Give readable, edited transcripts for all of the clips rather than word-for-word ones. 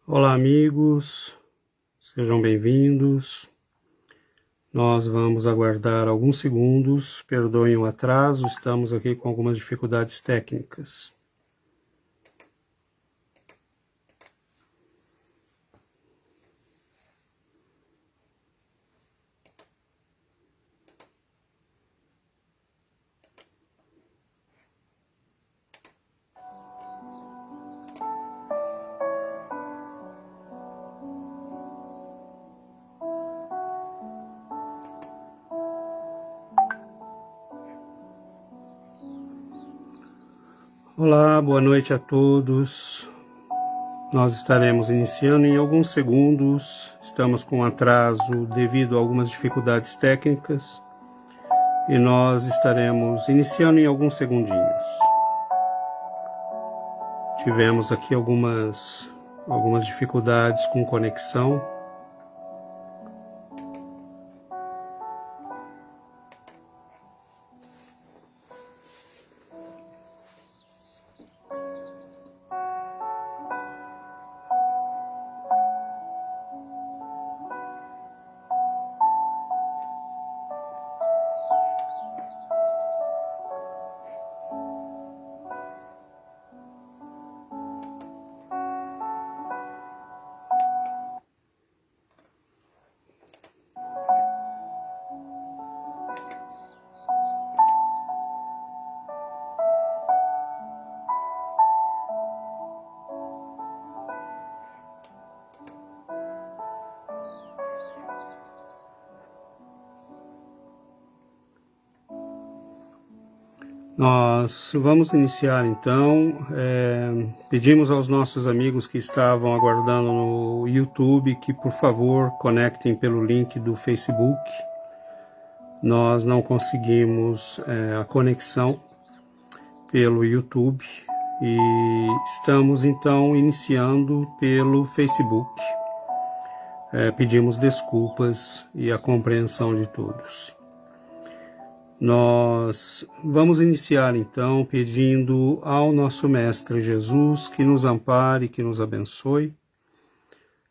Olá, amigos, sejam bem-vindos. Nós vamos aguardar alguns segundos, perdoem o atraso, estamos aqui com algumas dificuldades técnicas. Olá, boa noite a todos. Nós estaremos iniciando em alguns segundos. Estamos com atraso devido a algumas dificuldades técnicas e nós estaremos iniciando em alguns segundinhos. Tivemos aqui algumas dificuldades com conexão. Nós vamos iniciar então, pedimos aos nossos amigos que estavam aguardando no YouTube que por favor conectem pelo link do Facebook. Nós não conseguimos a conexão pelo YouTube e estamos então iniciando pelo Facebook. Pedimos desculpas e a compreensão de todos. Nós vamos iniciar então pedindo ao nosso Mestre Jesus que nos ampare, que nos abençoe,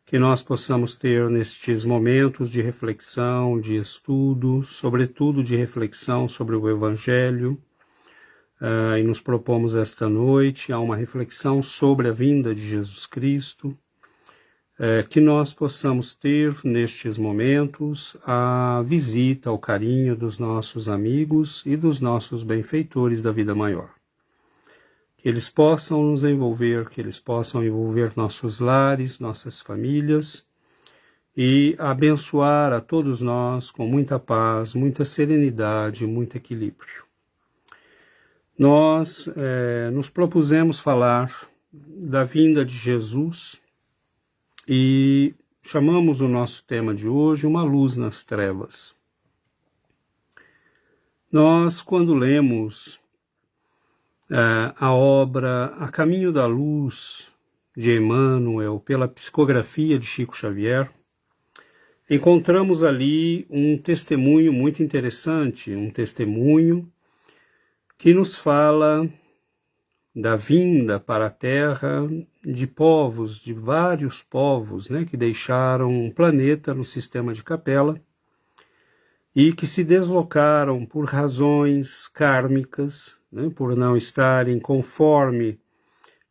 que nós possamos ter nestes momentos de reflexão, de estudo, sobretudo de reflexão sobre o Evangelho, e nos propomos esta noite a uma reflexão sobre a vinda de Jesus Cristo, que nós possamos ter nestes momentos a visita, o carinho dos nossos amigos e dos nossos benfeitores da vida maior. Que eles possam nos envolver, que eles possam envolver nossos lares, nossas famílias e abençoar a todos nós com muita paz, muita serenidade, muito equilíbrio. Nós nos propusemos falar da vinda de Jesus e chamamos o nosso tema de hoje Uma Luz nas Trevas. Nós, quando lemos a obra A Caminho da Luz, de Emmanuel, pela psicografia de Chico Xavier, encontramos ali um testemunho muito interessante, um testemunho que nos fala da vinda para a Terra de povos, de vários povos, que deixaram um planeta no sistema de Capela e que se deslocaram por razões kármicas, por não estarem conforme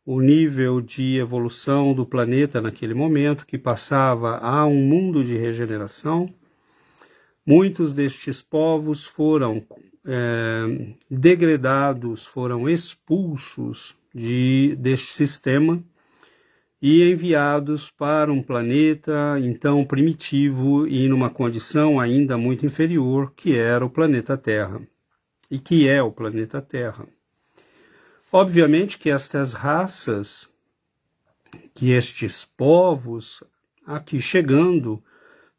o nível de evolução do planeta naquele momento, que passava a um mundo de regeneração. Muitos destes povos foram degradados, foram expulsos deste sistema e enviados para um planeta então primitivo e numa condição ainda muito inferior, que era o planeta Terra, e que é o planeta Terra. Obviamente que estas raças, que estes povos, aqui chegando,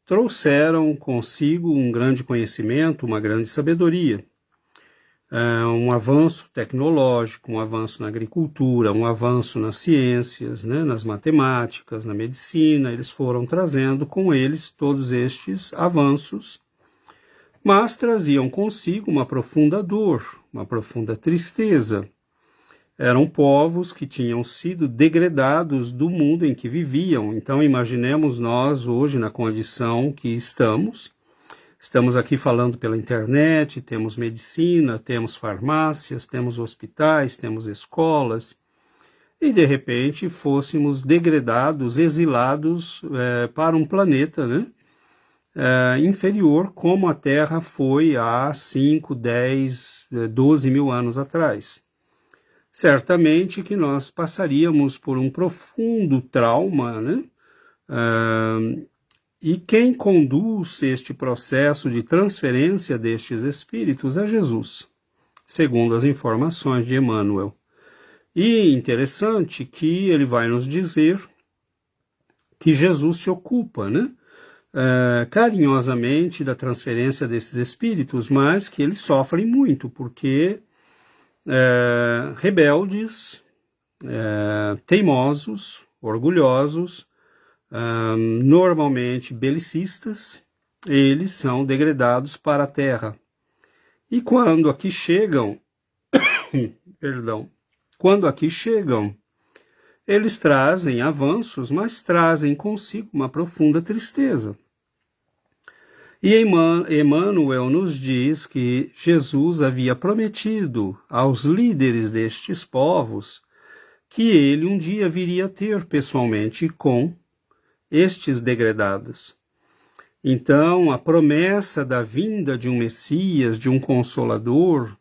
trouxeram consigo um grande conhecimento, uma grande sabedoria, um avanço tecnológico, um avanço na agricultura, um avanço nas ciências, nas matemáticas, na medicina. Eles foram trazendo com eles todos estes avanços, mas traziam consigo uma profunda dor, uma profunda tristeza, Eram povos que tinham sido degradados do mundo em que viviam. Então, imaginemos nós hoje na condição que estamos. Estamos aqui falando pela internet, temos medicina, temos farmácias, temos hospitais, temos escolas, e de repente fôssemos degradados, exilados para um planeta, né, inferior como a Terra foi há 5, 10, 12 mil anos atrás. Certamente que nós passaríamos por um profundo trauma, né? E quem conduz este processo de transferência destes espíritos é Jesus, segundo as informações de Emmanuel. E interessante que ele vai nos dizer que Jesus se ocupa, né, carinhosamente da transferência desses espíritos, mas que eles sofrem muito, porque rebeldes, teimosos, orgulhosos, normalmente belicistas, eles são degradados para a terra. E quando aqui chegam, quando aqui chegam, eles trazem avanços, mas trazem consigo uma profunda tristeza. E Emmanuel nos diz que Jesus havia prometido aos líderes destes povos que ele um dia viria ter pessoalmente com estes degradados. Então, a promessa da vinda de um Messias, de um Consolador,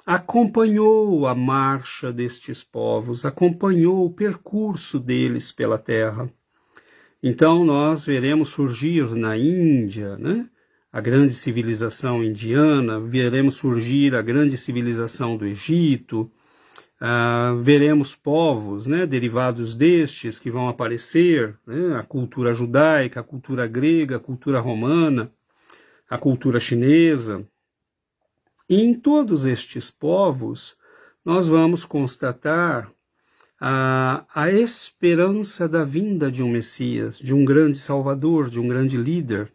acompanhou a marcha destes povos, acompanhou o percurso deles pela terra. Então, nós veremos surgir na Índia, né, a grande civilização indiana, veremos surgir a grande civilização do Egito, veremos povos, né, derivados destes que vão aparecer, né, a cultura judaica, a cultura grega, a cultura romana, a cultura chinesa. E em todos estes povos, nós vamos constatar a esperança da vinda de um Messias, de um grande Salvador, de um grande líder.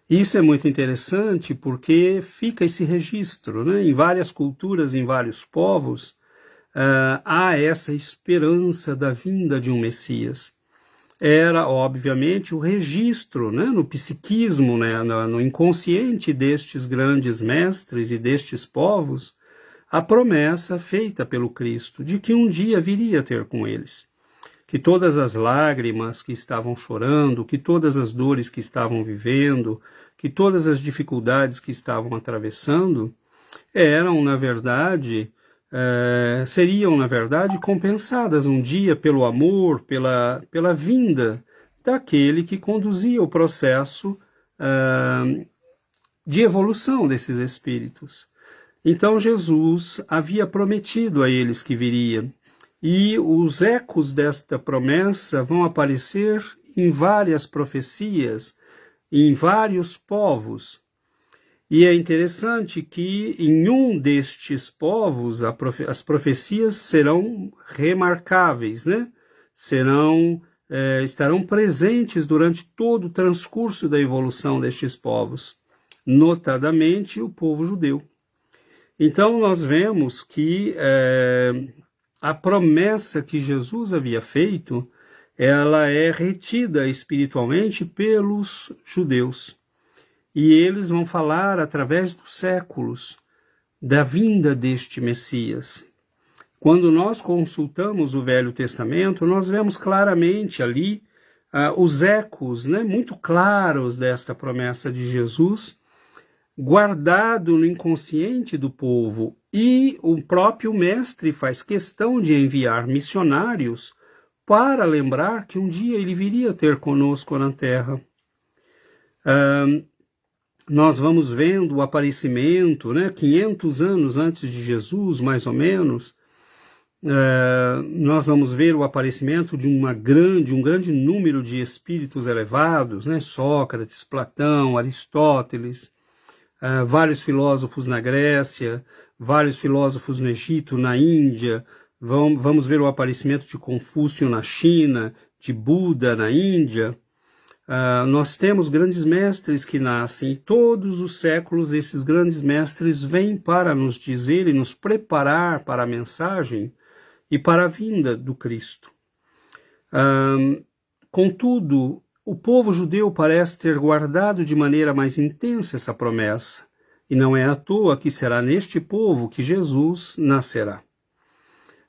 Isso é muito interessante porque fica esse registro, né? Em várias culturas, em vários povos, há essa esperança da vinda de um Messias. Era, obviamente, o registro, né, no psiquismo, né, no inconsciente destes grandes mestres e destes povos, a promessa feita pelo Cristo de que um dia viria ter com eles. Que todas as lágrimas que estavam chorando, que todas as dores que estavam vivendo, que todas as dificuldades que estavam atravessando, eram, na verdade, seriam, na verdade, compensadas um dia pelo amor, pela vinda daquele que conduzia o processo de evolução desses espíritos. Então Jesus havia prometido a eles que viria, e os ecos desta promessa vão aparecer em várias profecias, em vários povos. E é interessante que em um destes povos as profecias serão remarcáveis, né? Estarão presentes durante todo o transcurso da evolução destes povos, notadamente o povo judeu. Então nós vemos que a promessa que Jesus havia feito, ela é retida espiritualmente pelos judeus. E eles vão falar através dos séculos da vinda deste Messias. Quando nós consultamos o Velho Testamento, nós vemos claramente ali os ecos, né, muito claros desta promessa de Jesus, guardado no inconsciente do povo. E o próprio Mestre faz questão de enviar missionários para lembrar que um dia ele viria ter conosco na terra. Nós vamos vendo o aparecimento, né, 500 anos antes de Jesus, mais ou menos, nós vamos ver o aparecimento de um grande número de espíritos elevados, né, Sócrates, Platão, Aristóteles, vários filósofos na Grécia, vários filósofos no Egito, na Índia. Vamos ver o aparecimento de Confúcio na China, de Buda na Índia. nós temos grandes mestres que nascem, e todos os séculos esses grandes mestres vêm para nos dizer e nos preparar para a mensagem e para a vinda do Cristo. Contudo, o povo judeu parece ter guardado de maneira mais intensa essa promessa, e não é à toa que será neste povo que Jesus nascerá.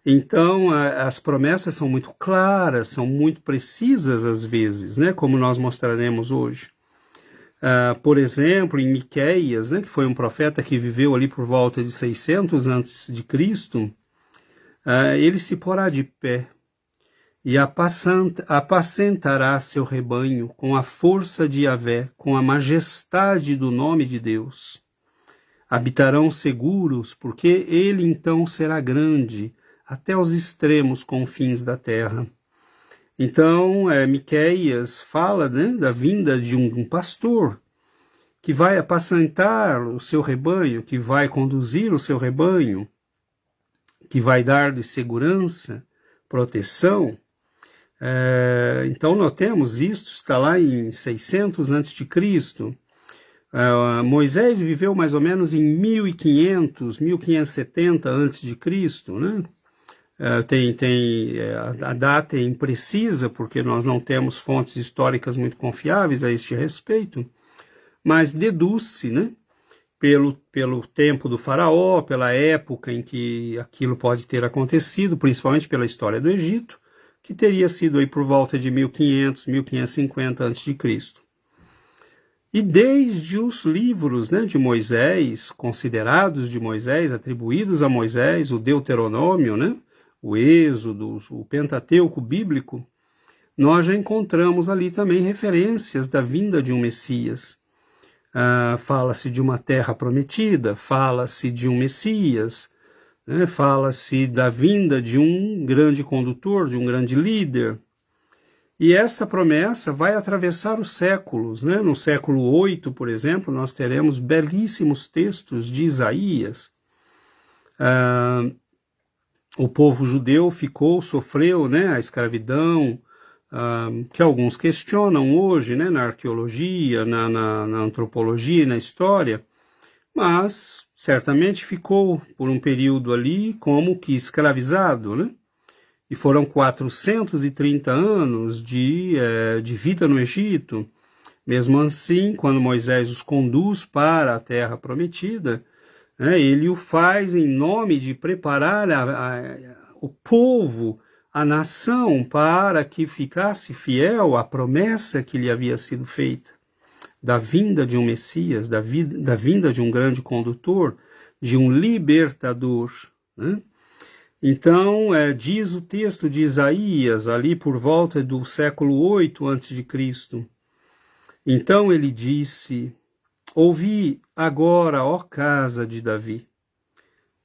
Então, as promessas são muito claras, são muito precisas às vezes, né, como nós mostraremos hoje. Por exemplo, em Miqueias, né, que foi um profeta que viveu ali por volta de 600 a.C., ele se porá de pé e apacentará seu rebanho com a força de Yahvé, com a majestade do nome de Deus. Habitarão seguros, porque ele então será grande, até os extremos confins da terra. Então, Miqueias fala, né, da vinda de um pastor que vai apacentar o seu rebanho, que vai conduzir o seu rebanho, que vai dar-lhe segurança, proteção. Então, notemos, isto está lá em 600 a.C., Moisés viveu mais ou menos em 1500, 1570 a.C., né? A data é imprecisa, porque nós não temos fontes históricas muito confiáveis a este respeito, mas deduz-se, né, pelo tempo do faraó, pela época em que aquilo pode ter acontecido, principalmente pela história do Egito, que teria sido aí por volta de 1500, 1550 a.C. E desde os livros, né, de Moisés, considerados de Moisés, atribuídos a Moisés, o Deuteronômio, né, o Êxodo, o Pentateuco bíblico, nós já encontramos ali também referências da vinda de um Messias. Fala-se de uma terra prometida, fala-se de um Messias, né, fala-se da vinda de um grande condutor, de um grande líder. E essa promessa vai atravessar os séculos, né? No século 8, por exemplo, nós teremos belíssimos textos de Isaías. O povo judeu sofreu, né, a escravidão, que alguns questionam hoje, né, na arqueologia, na antropologia e na história, mas certamente ficou por um período ali como que escravizado, né? E foram 430 anos de vida no Egito. Mesmo assim, quando Moisés os conduz para a terra prometida, ele o faz em nome de preparar o povo, a nação, para que ficasse fiel à promessa que lhe havia sido feita, da vinda de um Messias, da vinda de um grande condutor, de um libertador, né? Então, diz o texto de Isaías, ali por volta do século 8 a.C., então ele disse: ouvi agora, ó casa de Davi,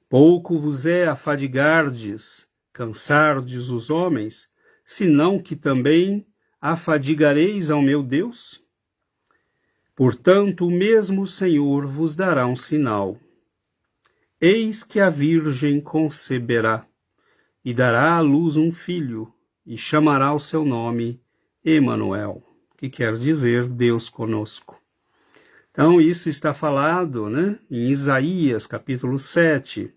pouco vos é afadigardes, cansardes os homens, senão que também afadigareis ao meu Deus? Portanto, o mesmo Senhor vos dará um sinal. Eis que a Virgem conceberá, e dará à luz um filho, e chamará o seu nome Emanuel, que quer dizer Deus conosco. Então, isso está falado, né, em Isaías, capítulo 7.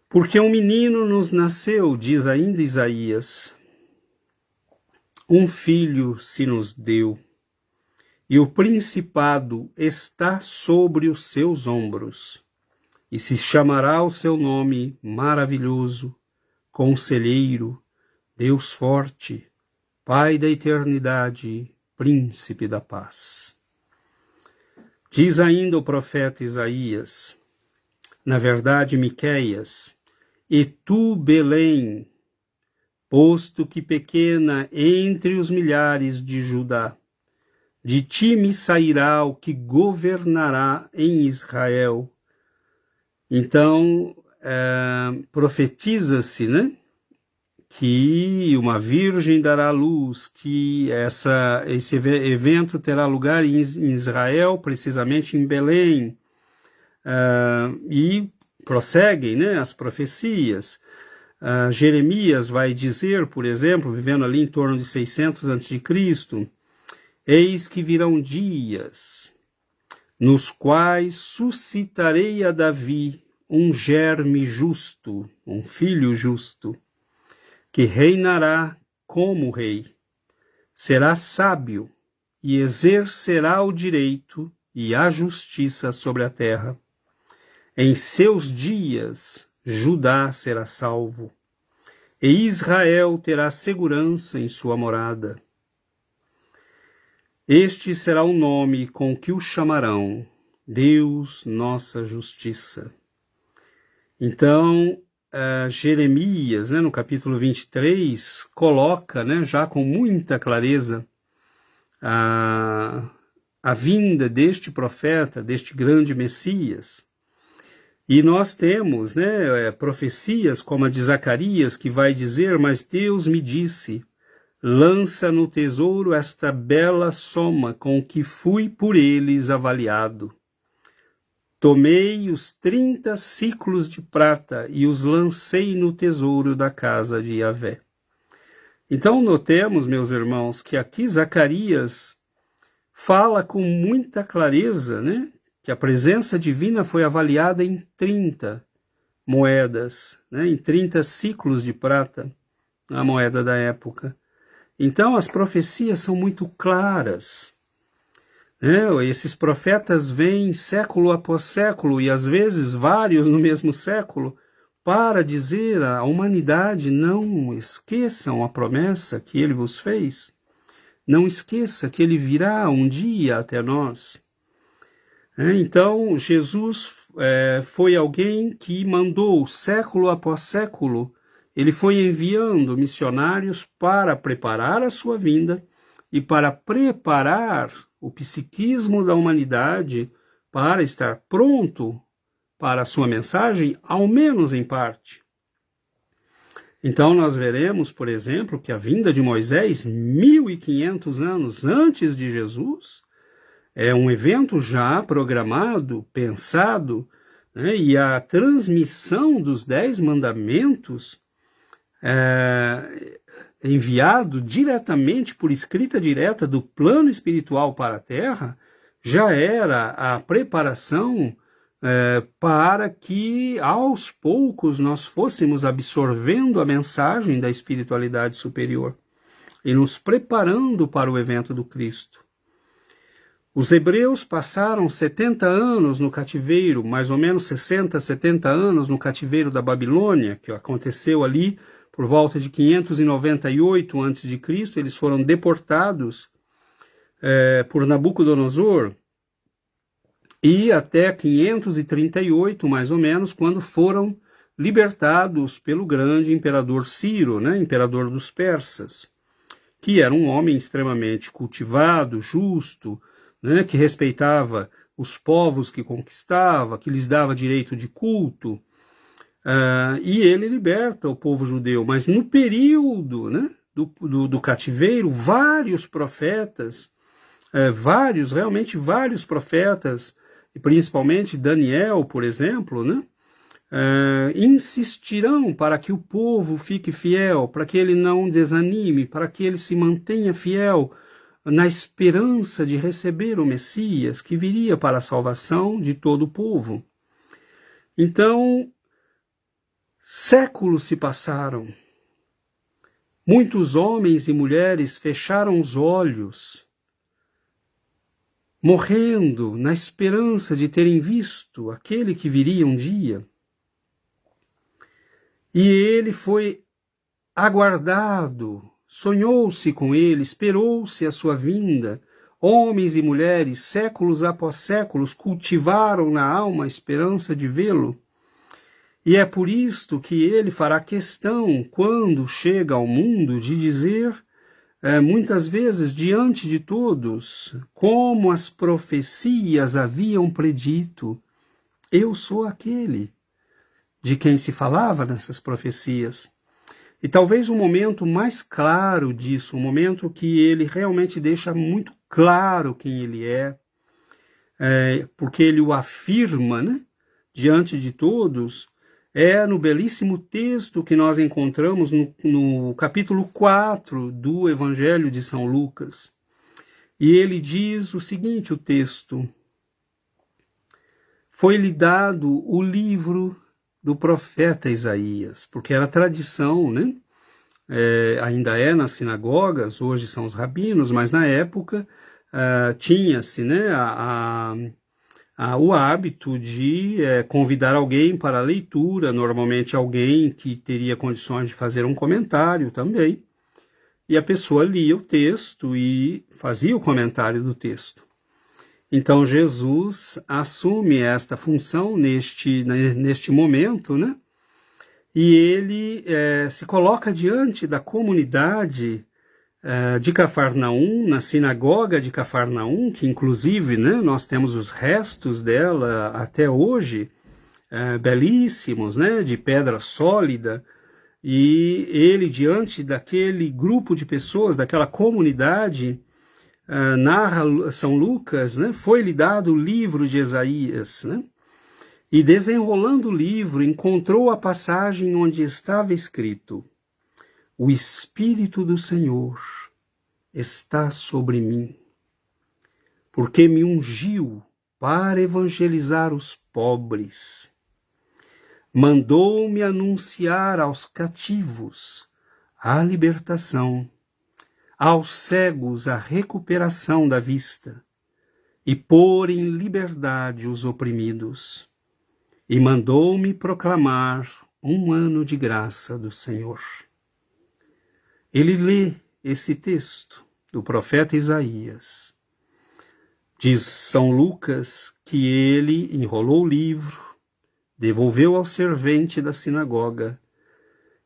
Porque um menino nos nasceu, diz ainda Isaías, um filho se nos deu, e o principado está sobre os seus ombros, e se chamará o seu nome Maravilhoso, Conselheiro, Deus Forte, Pai da Eternidade, Príncipe da Paz. Diz ainda o profeta Isaías, na verdade Miqueias: e tu, Belém, posto que pequena entre os milhares de Judá, de ti me sairá o que governará em Israel. Então, profetiza-se, né, que uma virgem dará luz, que esse evento terá lugar em Israel, precisamente em Belém, e prosseguem, né, as profecias. Jeremias vai dizer, por exemplo, vivendo ali em torno de 600 a.C., Eis que virão dias, nos quais suscitarei a Davi um germe justo, um filho justo, que reinará como rei. Será sábio e exercerá o direito e a justiça sobre a terra. Em seus dias, Judá será salvo, e Israel terá segurança em sua morada. Este será o nome com que o chamarão: Deus, nossa justiça. Então, Jeremias, no capítulo 23, coloca, já com muita clareza, a vinda deste profeta, deste grande Messias. E nós temos profecias como a de Zacarias, que vai dizer: mas Deus me disse, lança no tesouro esta bela soma com que fui por eles avaliado. Tomei os 30 ciclos de prata e os lancei no tesouro da casa de Yahvé. Então notemos, meus irmãos, que aqui Zacarias fala com muita clareza, que a presença divina foi avaliada em 30 moedas, em 30 ciclos de prata, a moeda da época. Então as profecias são muito claras. Esses profetas vêm século após século, e às vezes vários no mesmo século, para dizer à humanidade: não esqueçam a promessa que ele vos fez. Não esqueça que ele virá um dia até nós. Então Jesus foi alguém que mandou século após século. Ele foi enviando missionários para preparar a sua vinda e para preparar o psiquismo da humanidade para estar pronto para a sua mensagem, ao menos em parte. Então nós veremos, por exemplo, que a vinda de Moisés, 1500 anos antes de Jesus, é um evento já programado, pensado, e a transmissão dos 10 mandamentos enviado diretamente, por escrita direta do plano espiritual para a Terra, já era a preparação para que aos poucos nós fôssemos absorvendo a mensagem da espiritualidade superior e nos preparando para o evento do Cristo. Os hebreus passaram 70 anos no cativeiro, mais ou menos 60, 70 anos no cativeiro da Babilônia, que aconteceu ali por volta de 598 a.C., eles foram deportados por Nabucodonosor, e até 538, mais ou menos, quando foram libertados pelo grande imperador Ciro, imperador dos persas, que era um homem extremamente cultivado, justo, que respeitava os povos que conquistava, que lhes dava direito de culto, e ele liberta o povo judeu. Mas no período do cativeiro, vários profetas, realmente vários profetas, e principalmente Daniel, por exemplo, insistirão para que o povo fique fiel, para que ele não desanime, para que ele se mantenha fiel na esperança de receber o Messias que viria para a salvação de todo o povo. Então, séculos se passaram. Muitos homens e mulheres fecharam os olhos, morrendo na esperança de terem visto aquele que viria um dia. E ele foi aguardado, sonhou-se com ele, esperou-se a sua vinda. Homens e mulheres, séculos após séculos, cultivaram na alma a esperança de vê-lo. E é por isto que ele fará questão, quando chega ao mundo, de dizer, muitas vezes diante de todos, como as profecias haviam predito: eu sou aquele de quem se falava nessas profecias. E talvez o momento mais claro disso, o momento que ele realmente deixa muito claro quem ele porque ele o afirma, diante de todos, é no belíssimo texto que nós encontramos no capítulo 4 do Evangelho de São Lucas. E ele diz o seguinte, o texto: foi-lhe dado o livro do profeta Isaías, porque era tradição, né? Ainda é nas sinagogas, hoje são os rabinos, mas na época tinha-se, né, o hábito de convidar alguém para a leitura, normalmente alguém que teria condições de fazer um comentário também, e a pessoa lia o texto e fazia o comentário do texto. Então Jesus assume esta função neste momento, né? E ele se coloca diante da comunidade de Cafarnaum, na sinagoga de Cafarnaum, que inclusive, né, nós temos os restos dela até hoje, belíssimos, né, de pedra sólida, e ele, diante daquele grupo de pessoas, daquela comunidade, narra São Lucas, né, foi-lhe dado o livro de Isaías, né, e desenrolando o livro, encontrou a passagem onde estava escrito: o Espírito do Senhor está sobre mim, porque me ungiu para evangelizar os pobres. Mandou-me anunciar aos cativos a libertação, aos cegos a recuperação da vista, e pôr em liberdade os oprimidos. E mandou-me proclamar um ano de graça do Senhor. Ele lê esse texto do profeta Isaías. Diz São Lucas que ele enrolou o livro, devolveu ao servente da sinagoga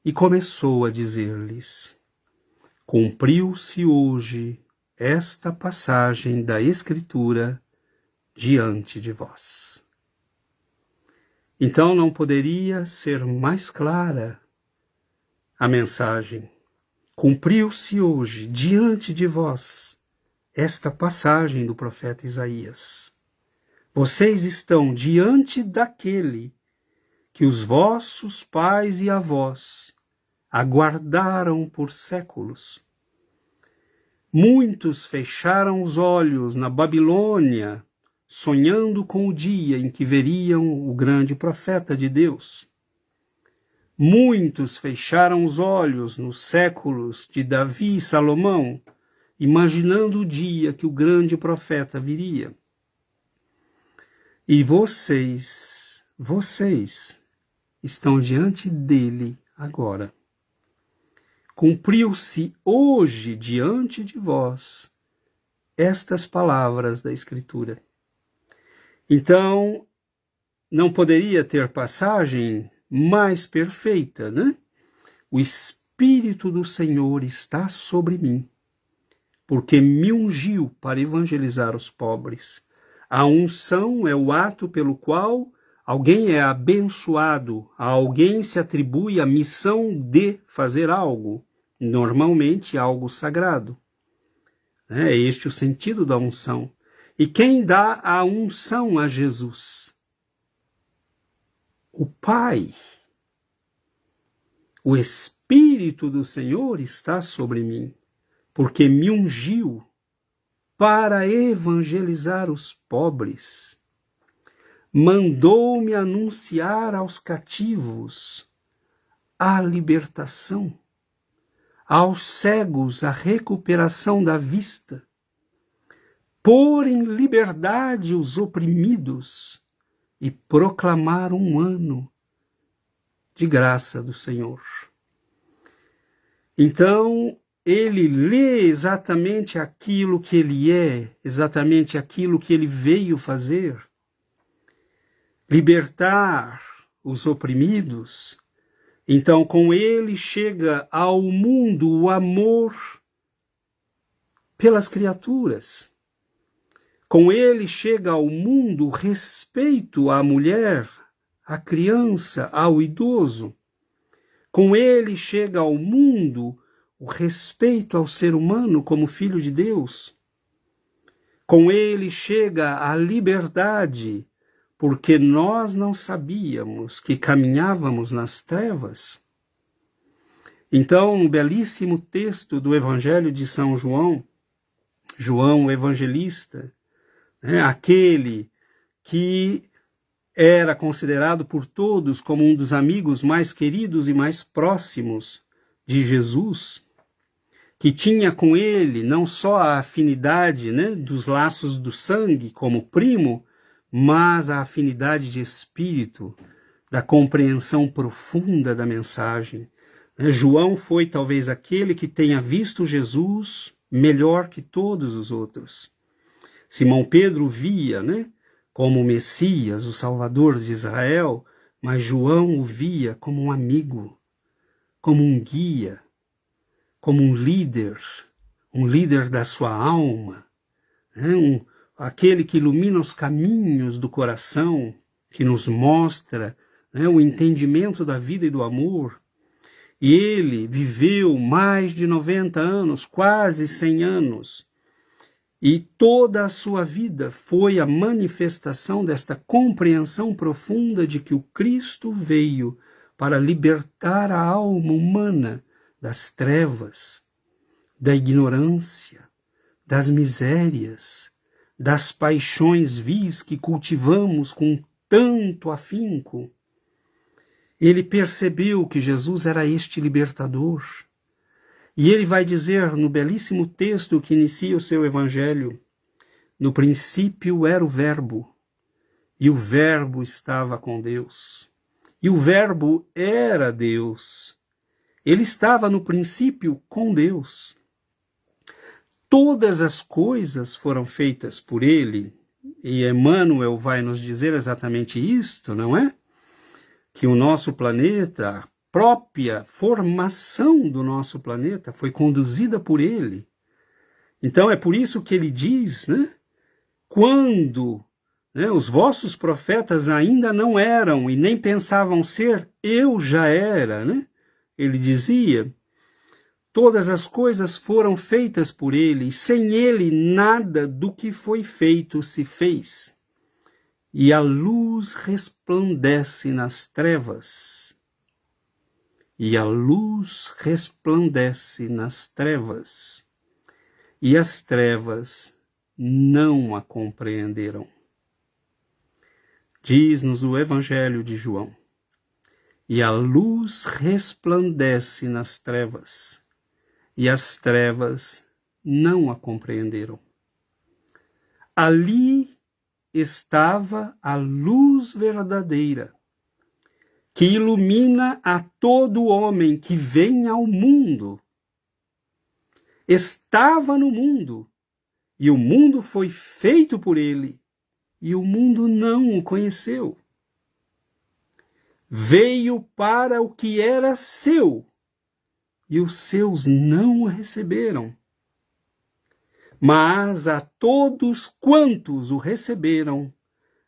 e começou a dizer-lhes: cumpriu-se hoje esta passagem da Escritura diante de vós. Então não poderia ser mais clara a mensagem. Cumpriu-se hoje diante de vós esta passagem do profeta Isaías. Vocês estão diante daquele que os vossos pais e avós aguardaram por séculos. Muitos fecharam os olhos na Babilônia, sonhando com o dia em que veriam o grande profeta de Deus. Muitos fecharam os olhos nos séculos de Davi e Salomão, imaginando o dia que o grande profeta viria. E vocês estão diante dele agora. Cumpriu-se hoje diante de vós estas palavras da Escritura. Então, não poderia ter passagem mais perfeita, né? O Espírito do Senhor está sobre mim, porque me ungiu para evangelizar os pobres. A unção é o ato pelo qual alguém é abençoado, a alguém se atribui a missão de fazer algo, normalmente algo sagrado. É este o sentido da unção. E quem dá a unção a Jesus? O Pai. O Espírito do Senhor está sobre mim, porque me ungiu para evangelizar os pobres. Mandou-me anunciar aos cativos a libertação, aos cegos a recuperação da vista, pôr em liberdade os oprimidos e proclamar um ano de graça do Senhor. Então, ele lê exatamente aquilo que ele é, exatamente aquilo que ele veio fazer, libertar os oprimidos. Então, com ele chega ao mundo o amor pelas criaturas. Com ele chega ao mundo o respeito à mulher, à criança, ao idoso. Com ele chega ao mundo o respeito ao ser humano como filho de Deus. Com ele chega a liberdade, porque nós não sabíamos que caminhávamos nas trevas. Então, um belíssimo texto do Evangelho de São João, João, o evangelista, né, aquele que era considerado por todos como um dos amigos mais queridos e mais próximos de Jesus, que tinha com ele não só a afinidade, né, dos laços do sangue como primo, mas a afinidade de espírito, da compreensão profunda da mensagem. João foi talvez aquele que tenha visto Jesus melhor que todos os outros. Simão Pedro via, né, como o Messias, o Salvador de Israel, mas João o via como um amigo, como um guia, como um líder da sua alma, né, aquele que ilumina os caminhos do coração, que nos mostra, né, o entendimento da vida e do amor. E ele viveu mais de 90 anos, quase 100 anos, e toda a sua vida foi a manifestação desta compreensão profunda de que o Cristo veio para libertar a alma humana das trevas, da ignorância, das misérias, das paixões vis que cultivamos com tanto afinco. Ele percebeu que Jesus era este libertador. E ele vai dizer no belíssimo texto que inicia o seu evangelho: no princípio era o Verbo, e o Verbo estava com Deus. E o Verbo era Deus. Ele estava no princípio com Deus. Todas as coisas foram feitas por ele, e Emmanuel vai nos dizer exatamente isto, não é? Que o nosso planeta, a própria formação do nosso planeta foi conduzida por ele. Então é por isso que ele diz, né? Quando, né, os vossos profetas ainda não eram e nem pensavam ser, eu já era, né? Ele dizia, todas as coisas foram feitas por ele, e sem ele nada do que foi feito se fez. E a luz resplandece nas trevas. E a luz resplandece nas trevas. E as trevas não a compreenderam. Diz-nos o Evangelho de João. E a luz resplandece nas trevas. E as trevas não a compreenderam. Ali estava a luz verdadeira, que ilumina a todo homem que vem ao mundo. Estava no mundo, e o mundo foi feito por ele, e o mundo não o conheceu. Veio para o que era seu, e os seus não o receberam. Mas a todos quantos o receberam,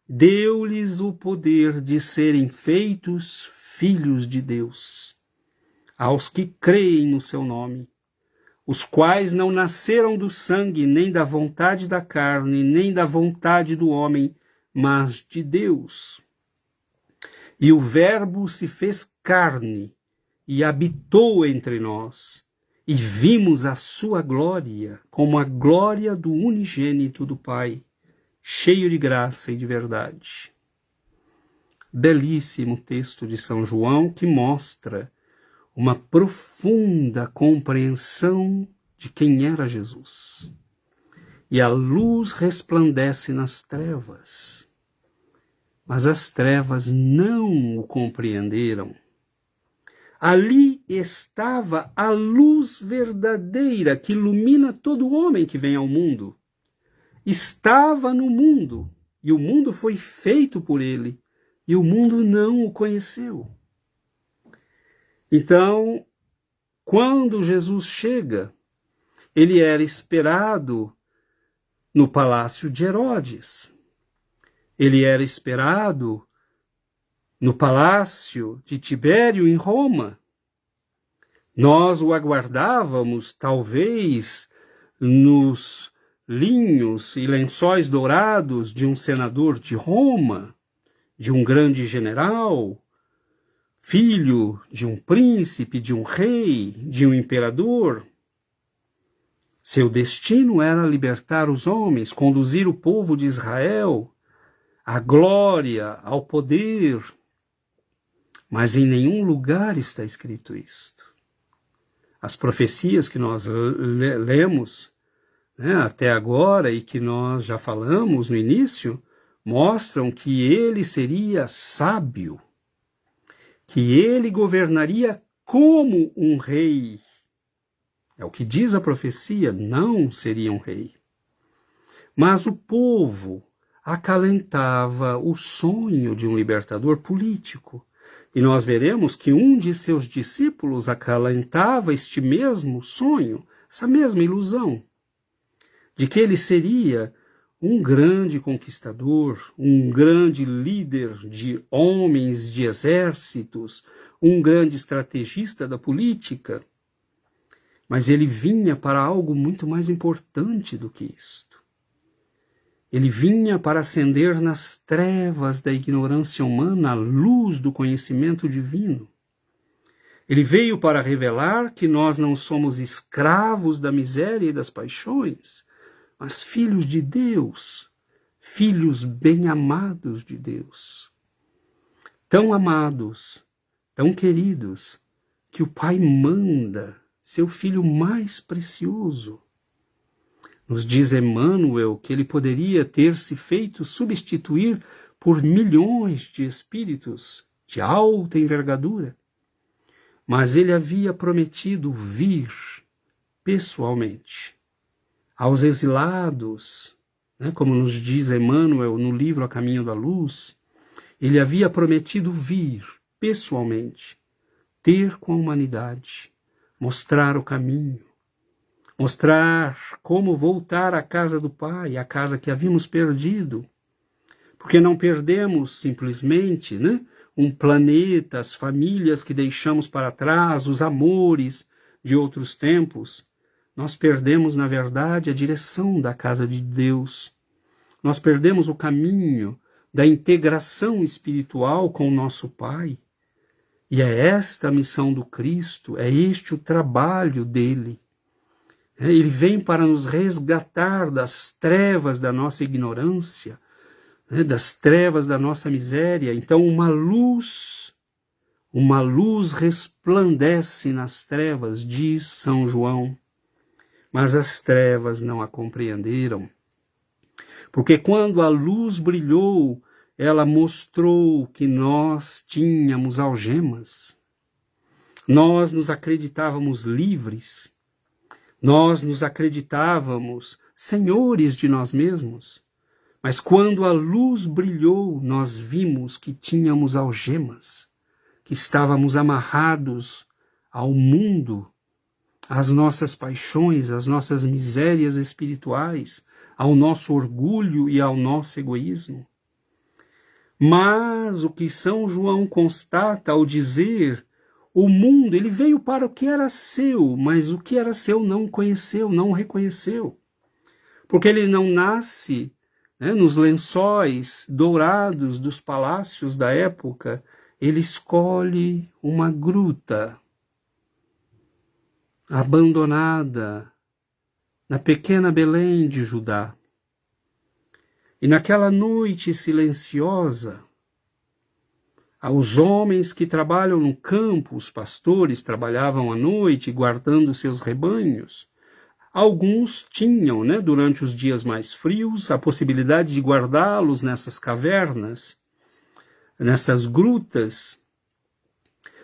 deu-lhes o poder de serem feitos filhos de Deus, aos que creem no seu nome, os quais não nasceram do sangue, nem da vontade da carne, nem da vontade do homem, mas de Deus. E o Verbo se fez carne e habitou entre nós, e vimos a sua glória, como a glória do unigênito do Pai, cheio de graça e de verdade. Belíssimo texto de São João que mostra uma profunda compreensão de quem era Jesus. E a luz resplandece nas trevas, mas as trevas não o compreenderam. Ali estava a luz verdadeira que ilumina todo homem que vem ao mundo. Estava no mundo, e o mundo foi feito por ele, e o mundo não o conheceu. Então, quando Jesus chega, ele era esperado no palácio de Herodes. Ele era esperado no palácio de Tibério, em Roma. Nós o aguardávamos, talvez, nos linhos e lençóis dourados de um senador de Roma, de um grande general, filho de um príncipe, de um rei, de um imperador. Seu destino era libertar os homens, conduzir o povo de Israel à glória, ao poder. Mas em nenhum lugar está escrito isto. As profecias que nós lemos, né, até agora e que nós já falamos no início, mostram que ele seria sábio, que ele governaria como um rei. É o que diz a profecia, não seria um rei. Mas o povo acalentava o sonho de um libertador político. E nós veremos que um de seus discípulos acalentava este mesmo sonho, essa mesma ilusão, de que ele seria um grande conquistador, um grande líder de homens, de exércitos, um grande estrategista da política. Mas ele vinha para algo muito mais importante do que isto. Ele vinha para acender nas trevas da ignorância humana a luz do conhecimento divino. Ele veio para revelar que nós não somos escravos da miséria e das paixões, mas filhos de Deus, filhos bem-amados de Deus. Tão amados, tão queridos, que o Pai manda seu filho mais precioso. Nos diz Emmanuel que ele poderia ter se feito substituir por milhões de espíritos de alta envergadura, mas ele havia prometido vir pessoalmente aos exilados, né, como nos diz Emmanuel no livro A Caminho da Luz. Ele havia prometido vir pessoalmente, ter com a humanidade, mostrar o caminho, mostrar como voltar à casa do Pai, à casa que havíamos perdido, porque não perdemos simplesmente, né, um planeta, as famílias que deixamos para trás, os amores de outros tempos. Nós perdemos, na verdade, a direção da casa de Deus. Nós perdemos o caminho da integração espiritual com o nosso Pai. E é esta a missão do Cristo, é este o trabalho dele. Ele vem para nos resgatar das trevas da nossa ignorância, das trevas da nossa miséria. Então uma luz resplandece nas trevas, diz São João. Mas as trevas não a compreenderam. Porque quando a luz brilhou, ela mostrou que nós tínhamos algemas. Nós nos acreditávamos livres. Nós nos acreditávamos senhores de nós mesmos. Mas quando a luz brilhou, nós vimos que tínhamos algemas, que estávamos amarrados ao mundo, às nossas paixões, às nossas misérias espirituais, ao nosso orgulho e ao nosso egoísmo. Mas o que São João constata ao dizer: o mundo, ele veio para o que era seu, mas o que era seu não conheceu, não reconheceu. Porque ele não nasce, né, nos lençóis dourados dos palácios da época. Ele escolhe uma gruta abandonada na pequena Belém de Judá. E naquela noite silenciosa, os homens que trabalham no campo, os pastores trabalhavam à noite guardando seus rebanhos. Alguns tinham, né, durante os dias mais frios, a possibilidade de guardá-los nessas cavernas, nessas grutas.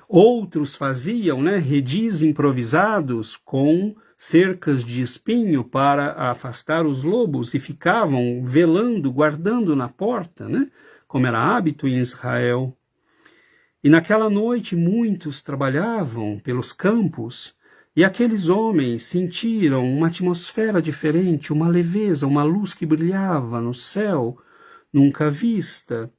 Outros faziam, né, redis improvisados com cercas de espinho para afastar os lobos e ficavam velando, guardando na porta, né, como era hábito em Israel. E naquela noite muitos trabalhavam pelos campos e aqueles homens sentiram uma atmosfera diferente, uma leveza, uma luz que brilhava no céu, nunca vista.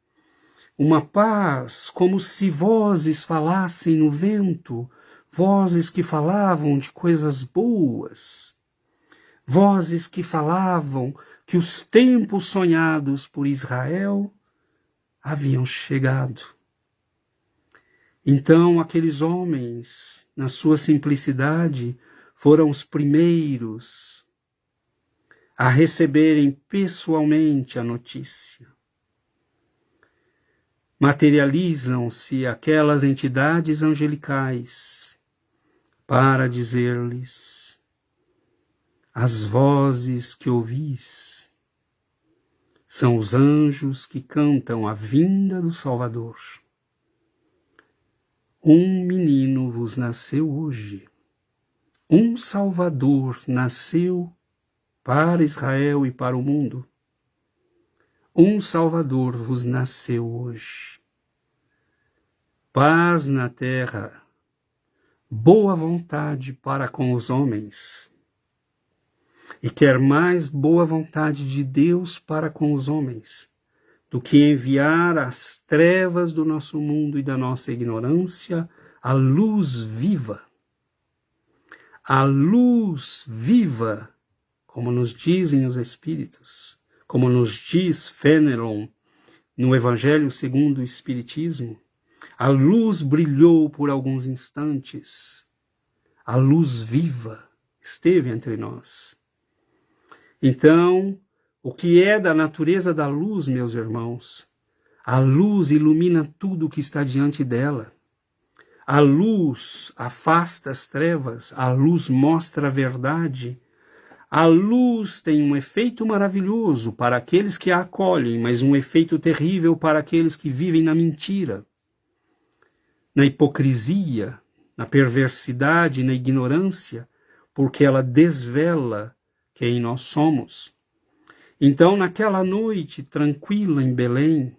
Uma paz, como se vozes falassem no vento, vozes que falavam de coisas boas, vozes que falavam que os tempos sonhados por Israel haviam chegado. Então aqueles homens, na sua simplicidade, foram os primeiros a receberem pessoalmente a notícia. Materializam-se aquelas entidades angelicais para dizer-lhes: as vozes que ouvis são os anjos que cantam a vinda do Salvador. Um menino vos nasceu hoje, um Salvador nasceu para Israel e para o mundo. Um Salvador vos nasceu hoje. Paz na terra, boa vontade para com os homens. E quer mais boa vontade de Deus para com os homens do que enviar às trevas do nosso mundo e da nossa ignorância a luz viva. A luz viva, como nos dizem os Espíritos, como nos diz Fenelon no Evangelho segundo o Espiritismo, a luz brilhou por alguns instantes, a luz viva esteve entre nós. Então, o que é da natureza da luz, meus irmãos? A luz ilumina tudo o que está diante dela. A luz afasta as trevas, a luz mostra a verdade. A luz tem um efeito maravilhoso para aqueles que a acolhem, mas um efeito terrível para aqueles que vivem na mentira, na hipocrisia, na perversidade, na ignorância, porque ela desvela quem nós somos. Então, naquela noite tranquila em Belém,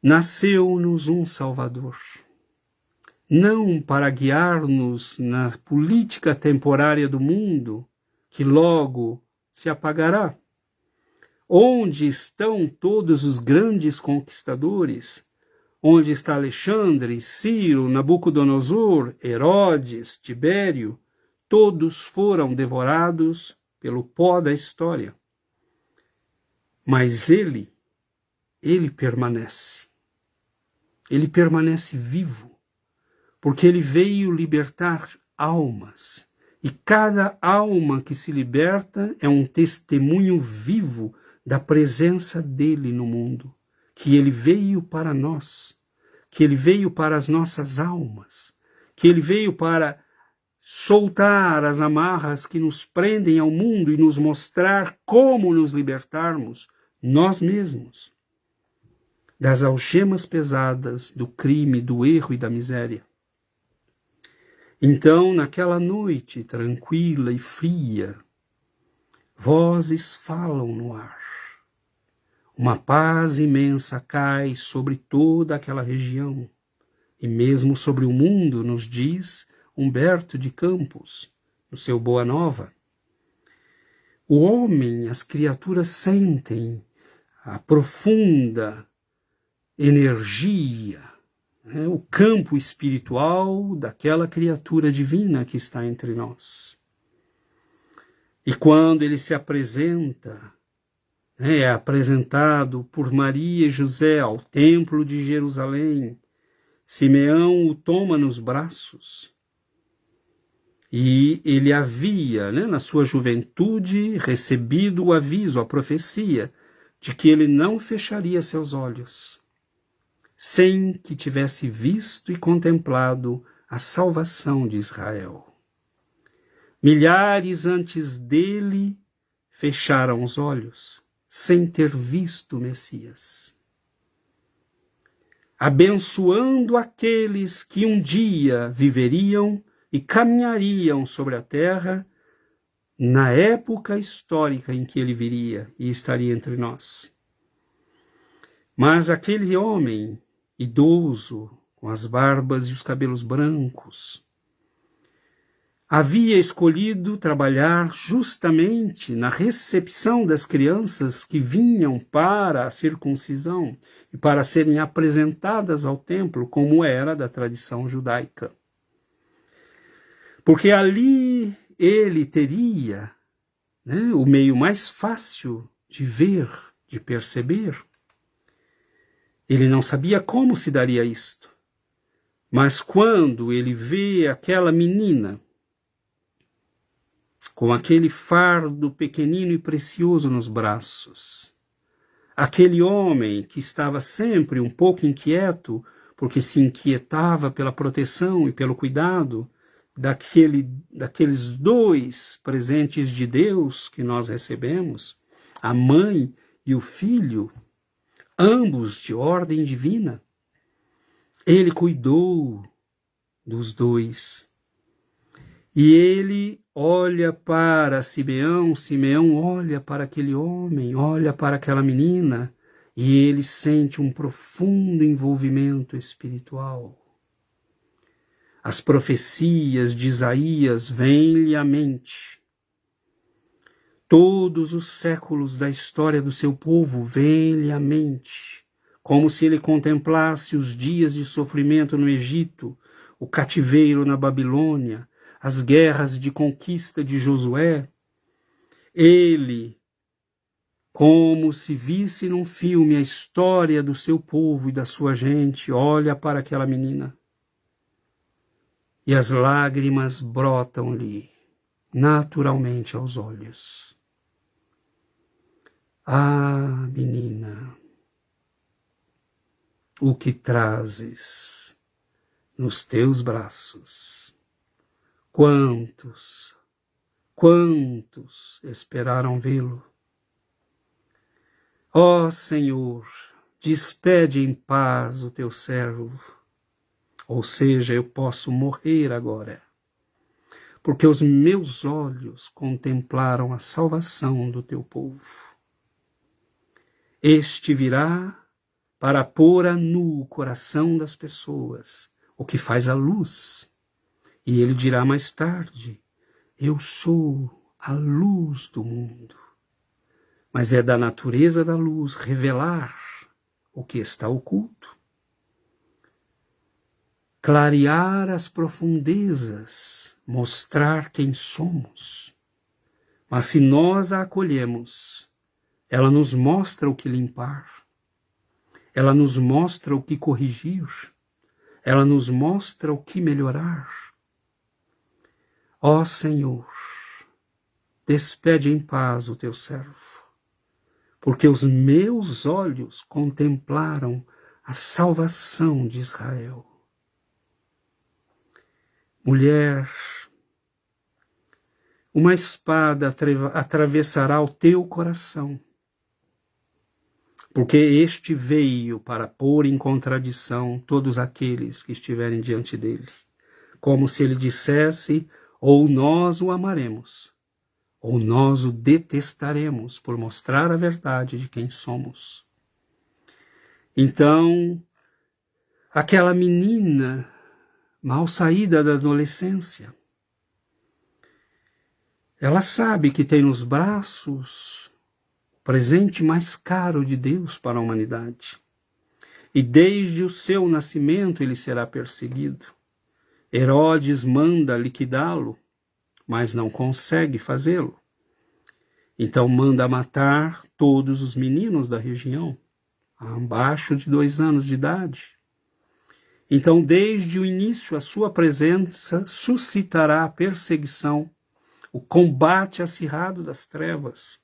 nasceu-nos um Salvador. Não para guiar-nos na política temporária do mundo, que logo se apagará. Onde estão todos os grandes conquistadores? Onde está Alexandre, Ciro, Nabucodonosor, Herodes, Tibério? Todos foram devorados pelo pó da história. Mas ele permanece. Ele permanece vivo, porque ele veio libertar almas. E cada alma que se liberta é um testemunho vivo da presença dele no mundo, que ele veio para nós, que ele veio para as nossas almas, que ele veio para soltar as amarras que nos prendem ao mundo e nos mostrar como nos libertarmos nós mesmos das algemas pesadas do crime, do erro e da miséria. Então, naquela noite tranquila e fria, vozes falam no ar. Uma paz imensa cai sobre toda aquela região, e mesmo sobre o mundo, nos diz Humberto de Campos, no seu Boa Nova. O homem, as criaturas sentem a profunda energia, o campo espiritual daquela criatura divina que está entre nós. E quando ele se apresenta, é apresentado por Maria e José ao templo de Jerusalém, Simeão o toma nos braços, e ele havia, na sua juventude, recebido o aviso, a profecia, de que ele não fecharia seus olhos, sem que tivesse visto e contemplado a salvação de Israel. Milhares antes dele fecharam os olhos, sem ter visto o Messias. Abençoando aqueles que um dia viveriam e caminhariam sobre a terra na época histórica em que ele viria e estaria entre nós. Mas aquele homem idoso, com as barbas e os cabelos brancos, havia escolhido trabalhar justamente na recepção das crianças que vinham para a circuncisão e para serem apresentadas ao templo, como era da tradição judaica. Porque ali ele teria o meio mais fácil de ver, de perceber. Ele não sabia como se daria isto, mas quando ele vê aquela menina com aquele fardo pequenino e precioso nos braços. Aquele homem que estava sempre um pouco inquieto, porque se inquietava pela proteção e pelo cuidado daqueles dois presentes de Deus que nós recebemos, a mãe e o filho, ambos de ordem divina. Ele cuidou dos dois. E ele olha para Simeão, Simeão olha para aquele homem, olha para aquela menina, e ele sente um profundo envolvimento espiritual. As profecias de Isaías vêm-lhe à mente. Todos os séculos da história do seu povo vêm-lhe à mente, como se ele contemplasse os dias de sofrimento no Egito, o cativeiro na Babilônia, as guerras de conquista de Josué. Ele, como se visse num filme a história do seu povo e da sua gente, olha para aquela menina. E as lágrimas brotam-lhe naturalmente aos olhos. Ah, menina, o que trazes nos teus braços? Quantos esperaram vê-lo? Ó Senhor, despede em paz o teu servo, ou seja, eu posso morrer agora, porque os meus olhos contemplaram a salvação do teu povo. Este virá para pôr a nu o coração das pessoas, o que faz a luz. E ele dirá mais tarde, eu sou a luz do mundo. Mas é da natureza da luz revelar o que está oculto. Clarear as profundezas, mostrar quem somos. Mas se nós a acolhemos, ela nos mostra o que limpar, ela nos mostra o que corrigir, ela nos mostra o que melhorar. Ó Senhor, despede em paz o teu servo, porque os meus olhos contemplaram a salvação de Israel. Mulher, uma espada atravessará o teu coração, porque este veio para pôr em contradição todos aqueles que estiverem diante dele, como se ele dissesse, ou nós o amaremos, ou nós o detestaremos por mostrar a verdade de quem somos. Então, aquela menina mal saída da adolescência, ela sabe que tem nos braços o presente mais caro de Deus para a humanidade. E desde o seu nascimento ele será perseguido. Herodes manda liquidá-lo, mas não consegue fazê-lo. Então manda matar todos os meninos da região, abaixo de 2 anos de idade. Então, desde o início, a sua presença suscitará a perseguição, o combate acirrado das trevas,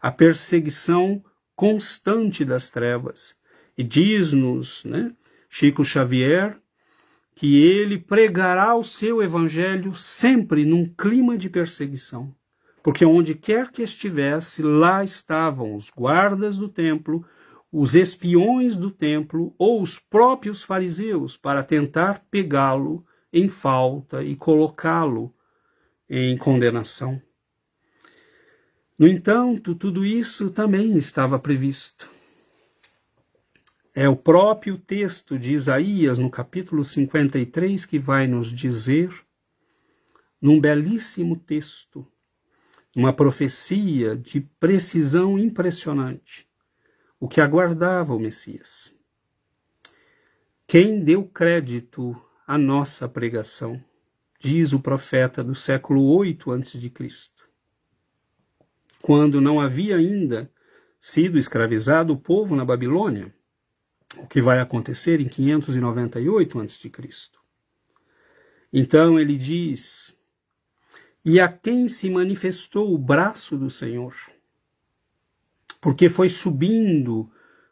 a perseguição constante das trevas. E diz-nos, Chico Xavier, que ele pregará o seu evangelho sempre num clima de perseguição, porque onde quer que estivesse, lá estavam os guardas do templo, os espiões do templo ou os próprios fariseus para tentar pegá-lo em falta e colocá-lo em condenação. No entanto, tudo isso também estava previsto. É o próprio texto de Isaías, no capítulo 53, que vai nos dizer, num belíssimo texto, uma profecia de precisão impressionante, o que aguardava o Messias. Quem deu crédito à nossa pregação, diz o profeta do século 8 a.C., quando não havia ainda sido escravizado o povo na Babilônia, o que vai acontecer em 598 a.C. Então ele diz, e a quem se manifestou o braço do Senhor, porque foi subindo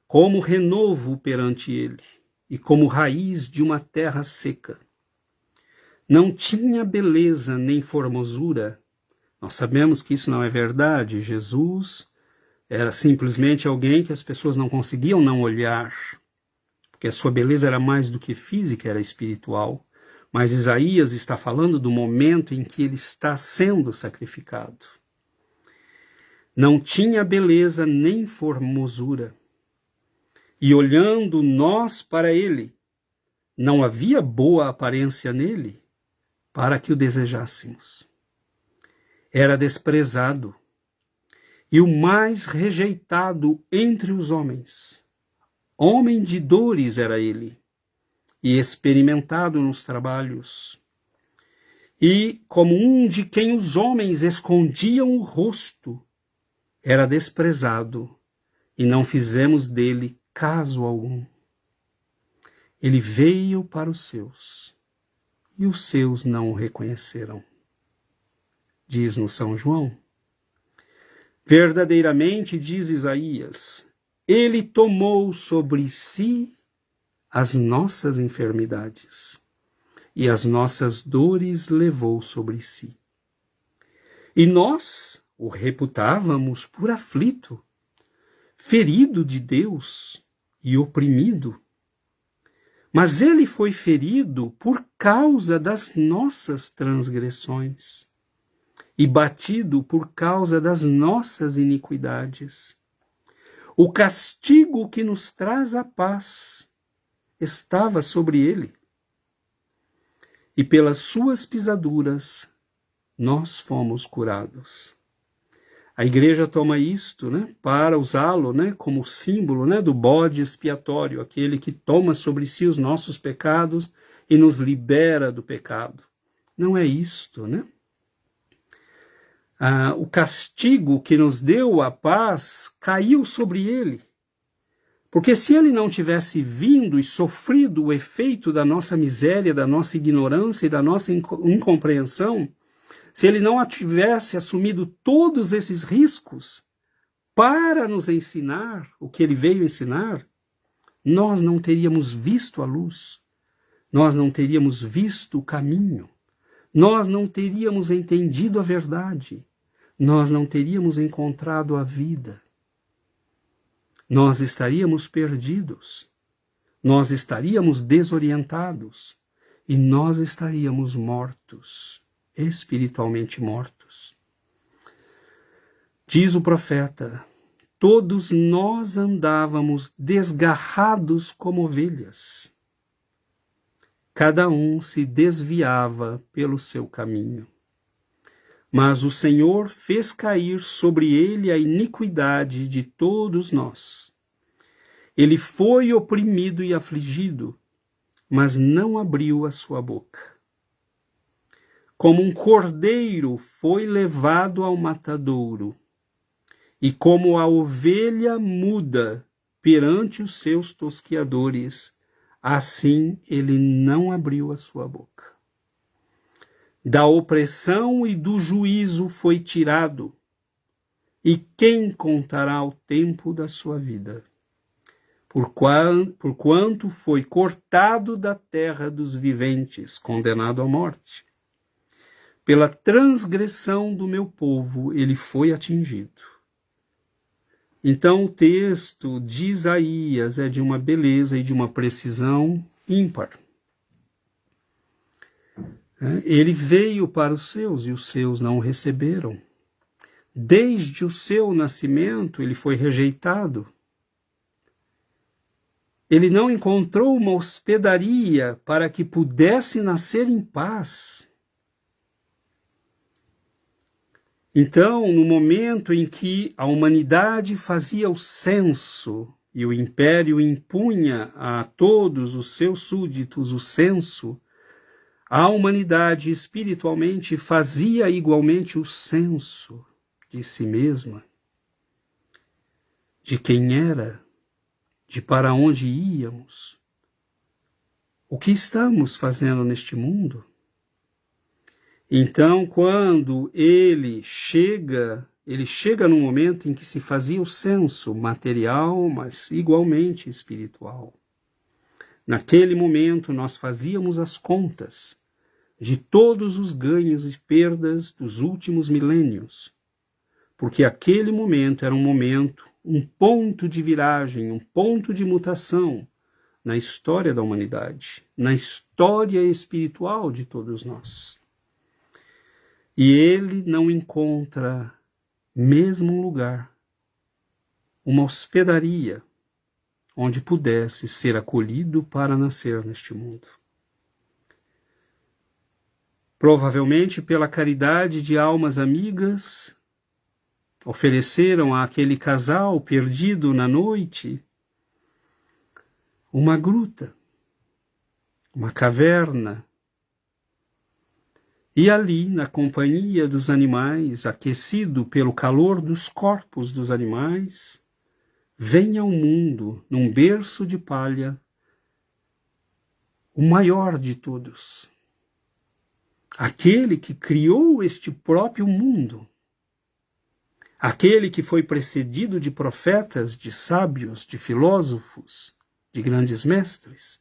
como renovo perante ele, e como raiz de uma terra seca. Não tinha beleza nem formosura. Nós sabemos que isso não é verdade. Jesus era simplesmente alguém que as pessoas não conseguiam não olhar, porque a sua beleza era mais do que física, era espiritual. Mas Isaías está falando do momento em que ele está sendo sacrificado. Não tinha beleza nem formosura. E olhando nós para ele, não havia boa aparência nele para que o desejássemos. Era desprezado e o mais rejeitado entre os homens. Homem de dores era ele, e experimentado nos trabalhos. E como um de quem os homens escondiam o rosto, era desprezado, e não fizemos dele caso algum. Ele veio para os seus, e os seus não o reconheceram. Diz no São João. Verdadeiramente, diz Isaías, ele tomou sobre si as nossas enfermidades, e as nossas dores levou sobre si. E nós o reputávamos por aflito, ferido de Deus e oprimido. Mas ele foi ferido por causa das nossas transgressões e batido por causa das nossas iniquidades. O castigo que nos traz a paz estava sobre ele, e pelas suas pisaduras nós fomos curados. A igreja toma isto, para usá-lo, como símbolo, do bode expiatório, aquele que toma sobre si os nossos pecados e nos libera do pecado. Não é isto, o castigo que nos deu a paz caiu sobre ele. Porque se ele não tivesse vindo e sofrido o efeito da nossa miséria, da nossa ignorância e da nossa incompreensão, se ele não tivesse assumido todos esses riscos para nos ensinar o que ele veio ensinar, nós não teríamos visto a luz, nós não teríamos visto o caminho, nós não teríamos entendido a verdade, nós não teríamos encontrado a vida. Nós estaríamos perdidos, nós estaríamos desorientados e nós estaríamos mortos, espiritualmente mortos. Diz o profeta, todos nós andávamos desgarrados como ovelhas. Cada um se desviava pelo seu caminho. Mas o Senhor fez cair sobre ele a iniquidade de todos nós. Ele foi oprimido e afligido, mas não abriu a sua boca. Como um cordeiro foi levado ao matadouro, e como a ovelha muda perante os seus tosqueadores, assim ele não abriu a sua boca. Da opressão e do juízo foi tirado, e quem contará o tempo da sua vida? Porquanto foi cortado da terra dos viventes, condenado à morte. Pela transgressão do meu povo ele foi atingido. Então o texto de Isaías é de uma beleza e de uma precisão ímpar. Ele veio para os seus e os seus não o receberam. Desde o seu nascimento ele foi rejeitado. Ele não encontrou uma hospedaria para que pudesse nascer em paz. Então, no momento em que a humanidade fazia o censo e o império impunha a todos os seus súditos o censo, a humanidade espiritualmente fazia igualmente o censo de si mesma, de quem era, de para onde íamos, o que estamos fazendo neste mundo. Então, quando ele chega num momento em que se fazia o censo material, mas igualmente espiritual. Naquele momento, nós fazíamos as contas de todos os ganhos e perdas dos últimos milênios, porque aquele momento era um momento, um ponto de viragem, um ponto de mutação na história da humanidade, na história espiritual de todos nós. E ele não encontra mesmo um lugar, uma hospedaria, onde pudesse ser acolhido para nascer neste mundo. Provavelmente pela caridade de almas amigas, ofereceram àquele casal perdido na noite uma gruta, uma caverna, e ali, na companhia dos animais, aquecido pelo calor dos corpos dos animais, vem ao mundo, num berço de palha, o maior de todos, aquele que criou este próprio mundo, aquele que foi precedido de profetas, de sábios, de filósofos, de grandes mestres.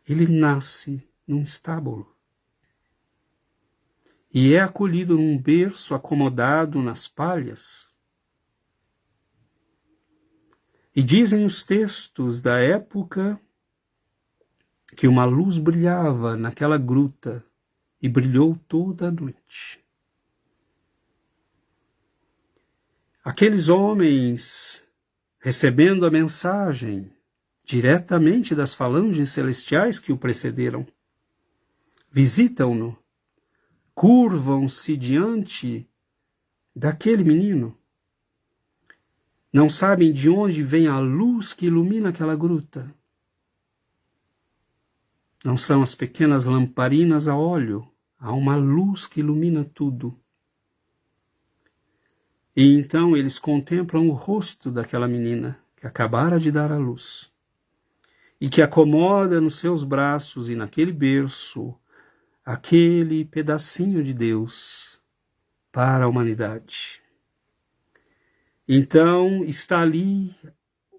Ele nasce num estábulo e é acolhido num berço acomodado nas palhas. E dizem os textos da época que uma luz brilhava naquela gruta e brilhou toda a noite. Aqueles homens, recebendo a mensagem diretamente das falanges celestiais que o precederam, visitam-no, curvam-se diante daquele menino. Não sabem de onde vem a luz que ilumina aquela gruta. Não são as pequenas lamparinas a óleo, há uma luz que ilumina tudo. E então eles contemplam o rosto daquela menina que acabara de dar à luz e que acomoda nos seus braços e naquele berço aquele pedacinho de Deus para a humanidade. Então está ali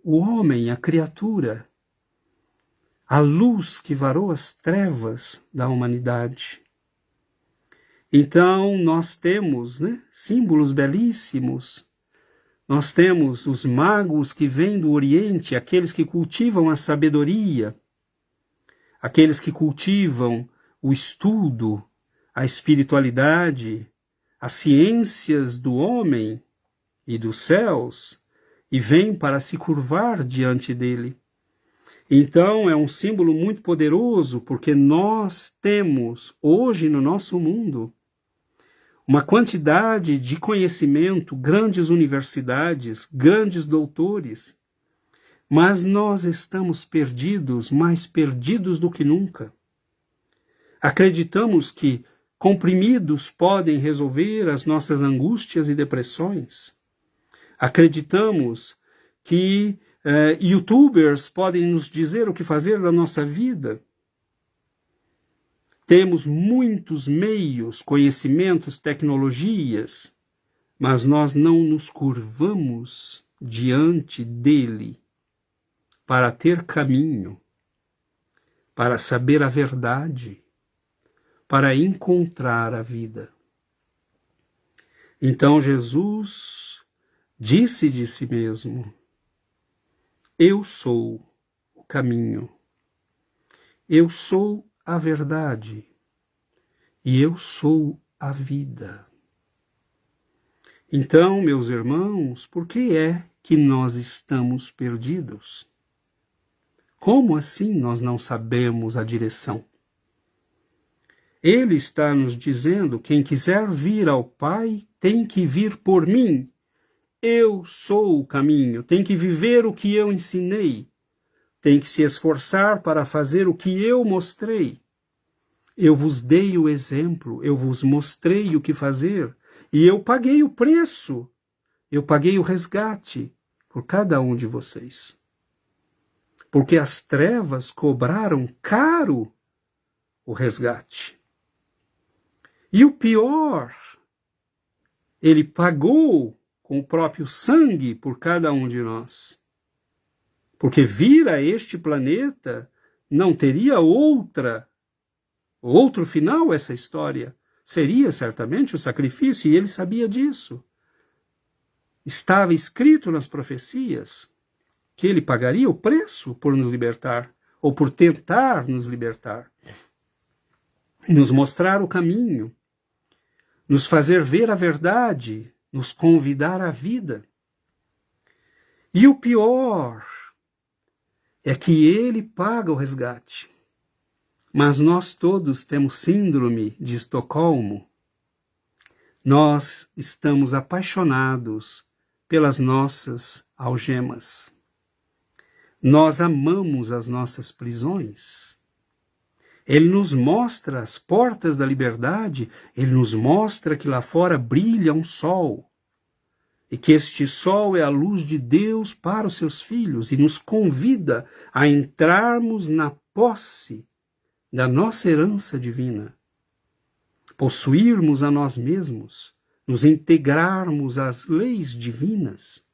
o homem, a criatura, a luz que varou as trevas da humanidade. Então nós temos, símbolos belíssimos. Nós temos os magos que vêm do Oriente, aqueles que cultivam a sabedoria, aqueles que cultivam o estudo, a espiritualidade, as ciências do homem e dos céus, e vêm para se curvar diante dele. Então é um símbolo muito poderoso, porque nós temos hoje no nosso mundo uma quantidade de conhecimento, grandes universidades, grandes doutores, mas nós estamos perdidos, mais perdidos do que nunca. Acreditamos que comprimidos podem resolver as nossas angústias e depressões. Acreditamos que youtubers podem nos dizer o que fazer da nossa vida. Temos muitos meios, conhecimentos, tecnologias, mas nós não nos curvamos diante dele para ter caminho, para saber a verdade, para encontrar a vida. Então Jesus disse de si mesmo: eu sou o caminho, eu sou a verdade e eu sou a vida. Então, meus irmãos, por que é que nós estamos perdidos? Como assim nós não sabemos a direção? Ele está nos dizendo: quem quiser vir ao Pai tem que vir por mim. Eu sou o caminho, tem que viver o que eu ensinei, tem que se esforçar para fazer o que eu mostrei. Eu vos dei o exemplo, eu vos mostrei o que fazer, e eu paguei o preço, eu paguei o resgate por cada um de vocês. Porque as trevas cobraram caro o resgate. E o pior, ele pagou com o próprio sangue por cada um de nós. Porque vir a este planeta não teria outro final essa história. Seria certamente o sacrifício, e ele sabia disso. Estava escrito nas profecias que ele pagaria o preço por nos libertar, ou por tentar nos libertar, nos mostrar o caminho, nos fazer ver a verdade, nos convidar à vida. E o pior é que ele paga o resgate. Mas nós todos temos síndrome de Estocolmo. Nós estamos apaixonados pelas nossas algemas. Nós amamos as nossas prisões. Ele nos mostra as portas da liberdade, ele nos mostra que lá fora brilha um sol, e que este sol é a luz de Deus para os seus filhos, e nos convida a entrarmos na posse da nossa herança divina, possuirmos a nós mesmos, nos integrarmos às leis divinas,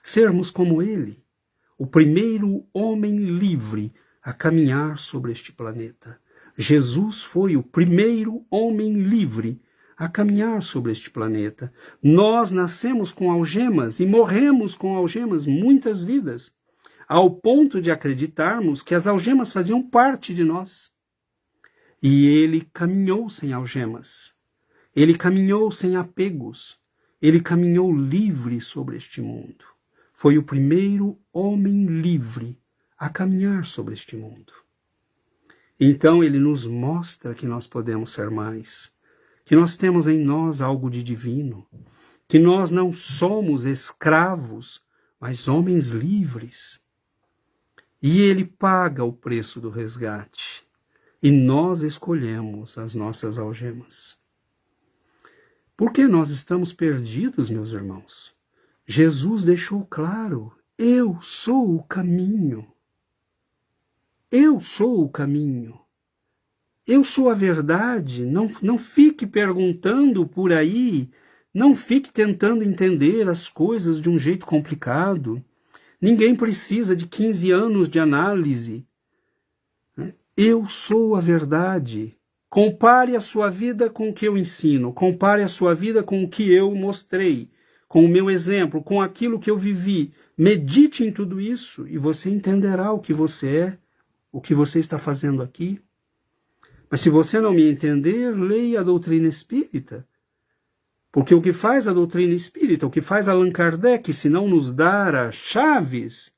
sermos como ele, o primeiro homem livre a caminhar sobre este planeta. Jesus foi o primeiro homem livre a caminhar sobre este planeta. Nós nascemos com algemas e morremos com algemas muitas vidas, ao ponto de acreditarmos que as algemas faziam parte de nós. E ele caminhou sem algemas, ele caminhou sem apegos, ele caminhou livre sobre este mundo. Foi o primeiro homem livre a caminhar sobre este mundo. Então ele nos mostra que nós podemos ser mais, que nós temos em nós algo de divino, que nós não somos escravos, mas homens livres. E ele paga o preço do resgate. E nós escolhemos as nossas algemas. Por que nós estamos perdidos, meus irmãos? Jesus deixou claro, eu sou o caminho. Eu sou o caminho. Eu sou a verdade. Não fique perguntando por aí, não fique tentando entender as coisas de um jeito complicado. Ninguém precisa de 15 anos de análise. Eu sou a verdade. Compare a sua vida com o que eu ensino. Compare a sua vida com o que eu mostrei, com o meu exemplo, com aquilo que eu vivi. Medite em tudo isso e você entenderá o que você é, o que você está fazendo aqui. Mas se você não me entender, leia a doutrina espírita. Porque o que faz a doutrina espírita, o que faz Allan Kardec, se não nos dar as chaves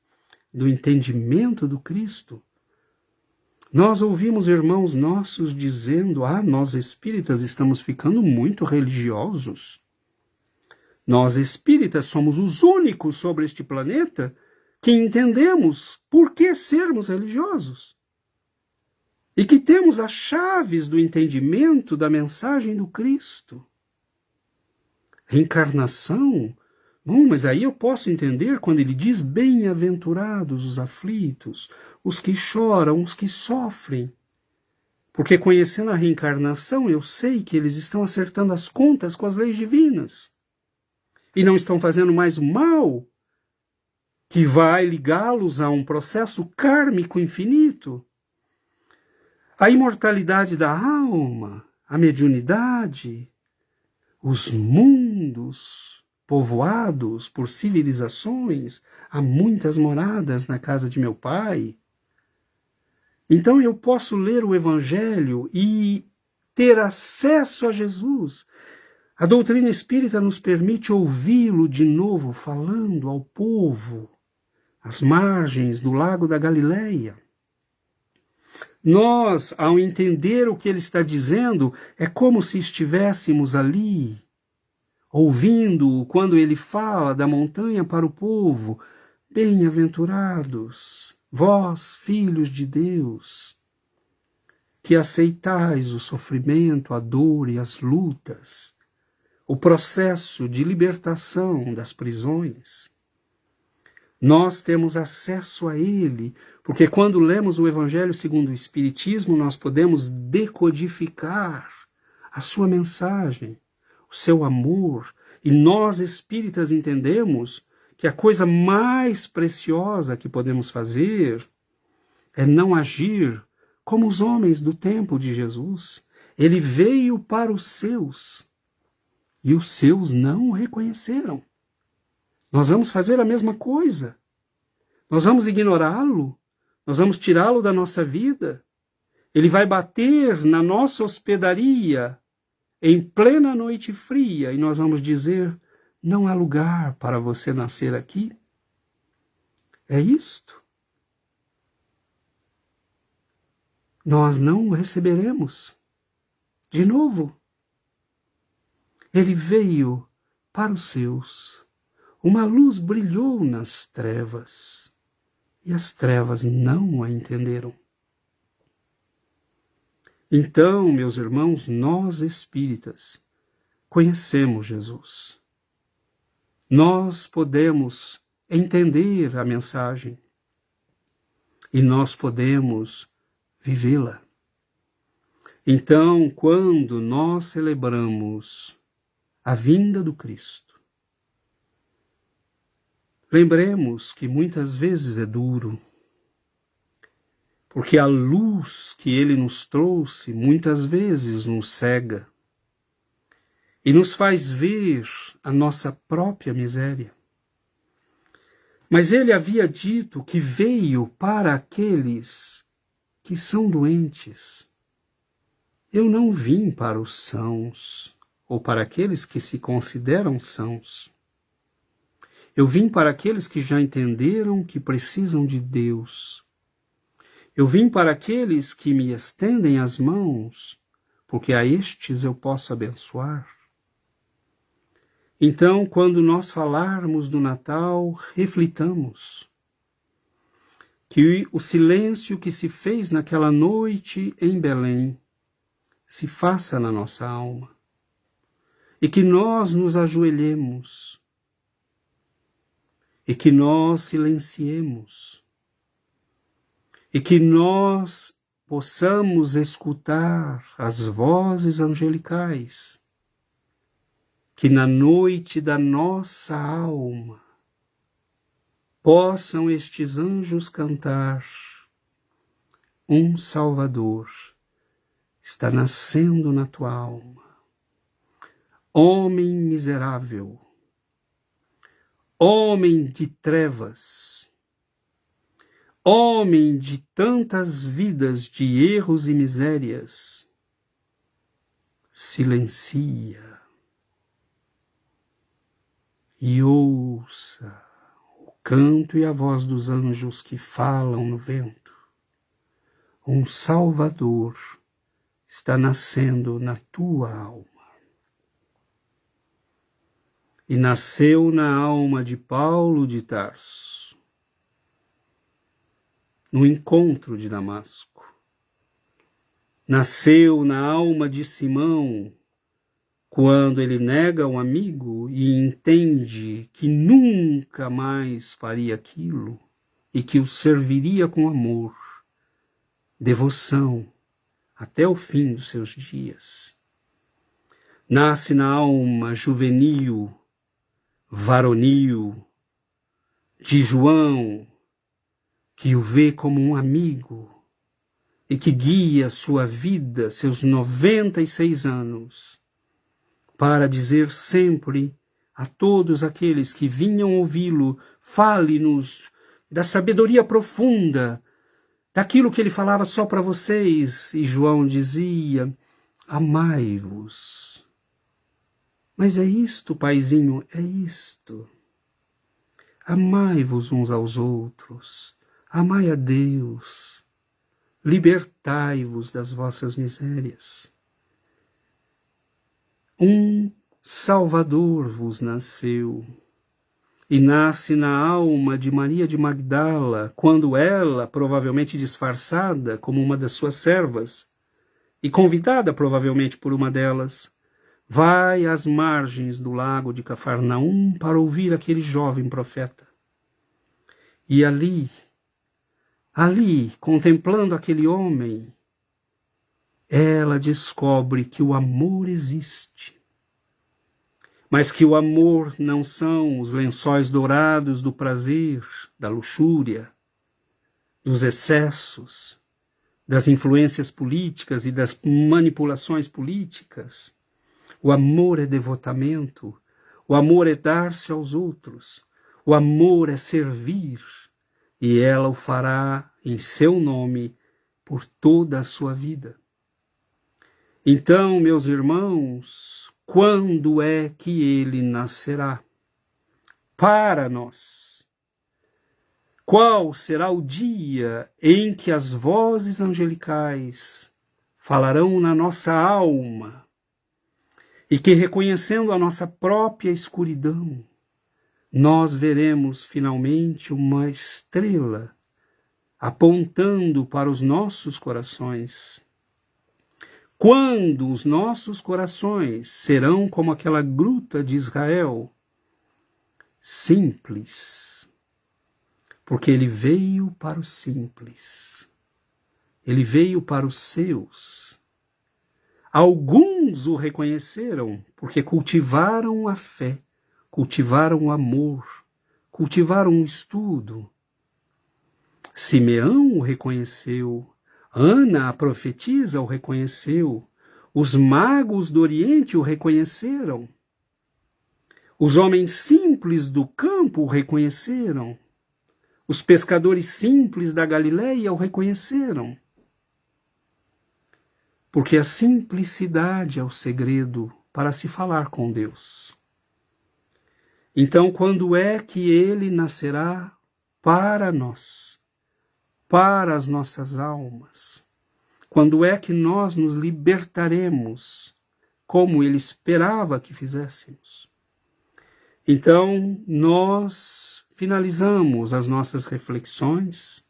do entendimento do Cristo? Nós ouvimos irmãos nossos dizendo, nós espíritas estamos ficando muito religiosos. Nós espíritas somos os únicos sobre este planeta que entendemos por que sermos religiosos. E que temos as chaves do entendimento da mensagem do Cristo. Reencarnação? Bom, mas aí eu posso entender quando ele diz bem-aventurados os aflitos, os que choram, os que sofrem. Porque conhecendo a reencarnação, eu sei que eles estão acertando as contas com as leis divinas. E não estão fazendo mais o mal, que vai ligá-los a um processo kármico infinito. A imortalidade da alma, a mediunidade, os mundos povoados por civilizações, há muitas moradas na casa de meu pai. Então eu posso ler o Evangelho e ter acesso a Jesus. A doutrina espírita nos permite ouvi-lo de novo falando ao povo, às margens do lago da Galileia. Nós, ao entender o que ele está dizendo, é como se estivéssemos ali, ouvindo quando ele fala da montanha para o povo. Bem-aventurados, vós, filhos de Deus, que aceitais o sofrimento, a dor e as lutas, o processo de libertação das prisões. Nós temos acesso a ele, porque quando lemos o Evangelho segundo o Espiritismo, nós podemos decodificar a sua mensagem, o seu amor. E nós espíritas entendemos que a coisa mais preciosa que podemos fazer é não agir como os homens do tempo de Jesus. Ele veio para os seus e os seus não o reconheceram. Nós vamos fazer a mesma coisa. Nós vamos ignorá-lo, nós vamos tirá-lo da nossa vida. Ele vai bater na nossa hospedaria em plena noite fria e nós vamos dizer: não há lugar para você nascer aqui. É isto. Nós não o receberemos. De novo, ele veio para os seus. Uma luz brilhou nas trevas e as trevas não a entenderam. Então, meus irmãos, nós espíritas conhecemos Jesus. Nós podemos entender a mensagem e nós podemos vivê-la. Então, quando nós celebramos a vinda do Cristo, lembremos que muitas vezes é duro, porque a luz que ele nos trouxe muitas vezes nos cega e nos faz ver a nossa própria miséria. Mas ele havia dito que veio para aqueles que são doentes. Eu não vim para os sãos, ou para aqueles que se consideram sãos. Eu vim para aqueles que já entenderam que precisam de Deus. Eu vim para aqueles que me estendem as mãos, porque a estes eu posso abençoar. Então, quando nós falarmos do Natal, reflitamos que o silêncio que se fez naquela noite em Belém se faça na nossa alma e que nós nos ajoelhemos e que nós silenciemos e que nós possamos escutar as vozes angelicais que na noite da nossa alma possam estes anjos cantar: um Salvador está nascendo na tua alma. Homem miserável, homem de trevas, homem de tantas vidas de erros e misérias, silencia e ouça o canto e a voz dos anjos que falam no vento. Um Salvador está nascendo na tua alma. E nasceu na alma de Paulo de Tarso, no encontro de Damasco. Nasceu na alma de Simão, quando ele nega um amigo e entende que nunca mais faria aquilo e que o serviria com amor, devoção, até o fim dos seus dias. Nasce na alma juvenil, varonil, de João, que o vê como um amigo e que guia sua vida, seus 96 anos, para dizer sempre a todos aqueles que vinham ouvi-lo: fale-nos da sabedoria profunda, daquilo que ele falava só para vocês. E João dizia: amai-vos. Mas é isto, paizinho, é isto. Amai-vos uns aos outros, amai a Deus, libertai-vos das vossas misérias. Um Salvador vos nasceu, e nasce na alma de Maria de Magdala, quando ela, provavelmente disfarçada como uma das suas servas, e convidada provavelmente por uma delas, vai às margens do lago de Cafarnaum para ouvir aquele jovem profeta. E ali, contemplando aquele homem, ela descobre que o amor existe, mas que o amor não são os lençóis dourados do prazer, da luxúria, dos excessos, das influências políticas e das manipulações políticas. O amor é devotamento, o amor é dar-se aos outros, o amor é servir, e ela o fará em seu nome por toda a sua vida. Então, meus irmãos, quando é que ele nascerá? Para nós. Qual será o dia em que as vozes angelicais falarão na nossa alma e que, reconhecendo a nossa própria escuridão, nós veremos finalmente uma estrela apontando para os nossos corações? Quando os nossos corações serão como aquela gruta de Israel, simples, porque ele veio para os simples, ele veio para os seus. Alguns o reconheceram porque cultivaram a fé, cultivaram o amor, cultivaram o estudo. Simeão o reconheceu, Ana, a profetisa, o reconheceu, os magos do Oriente o reconheceram, os homens simples do campo o reconheceram, os pescadores simples da Galileia o reconheceram, porque a simplicidade é o segredo para se falar com Deus. Então, quando é que ele nascerá para nós, para as nossas almas? Quando é que nós nos libertaremos, como ele esperava que fizéssemos? Então, nós finalizamos as nossas reflexões,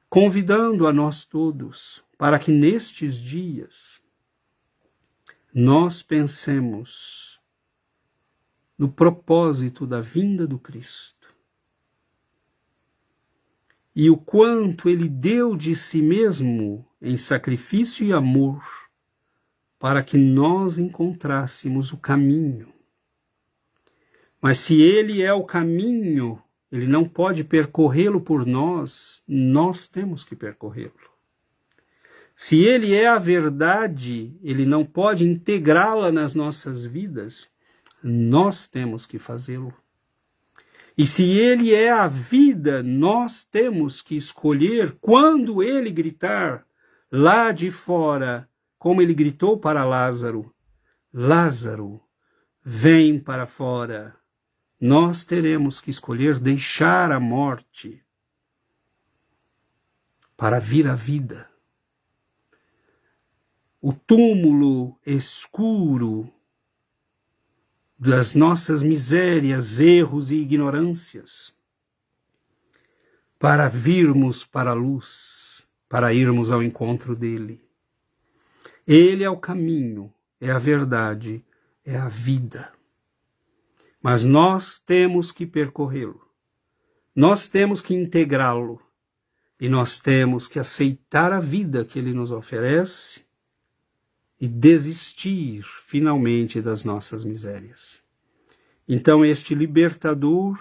convidando a nós todos para que nestes dias nós pensemos no propósito da vinda do Cristo e o quanto ele deu de si mesmo em sacrifício e amor para que nós encontrássemos o caminho. Mas se ele é o caminho, ele não pode percorrê-lo por nós, nós temos que percorrê-lo. Se ele é a verdade, ele não pode integrá-la nas nossas vidas, nós temos que fazê-lo. E se ele é a vida, nós temos que escolher quando ele gritar lá de fora, como ele gritou para Lázaro, Lázaro, vem para fora. Nós teremos que escolher deixar a morte para vir a vida. O túmulo escuro das nossas misérias, erros e ignorâncias, para virmos para a luz, para irmos ao encontro dele. Ele é o caminho, é a verdade, é a vida. Mas nós temos que percorrê-lo, nós temos que integrá-lo, e nós temos que aceitar a vida que ele nos oferece e desistir finalmente das nossas misérias. Então este libertador,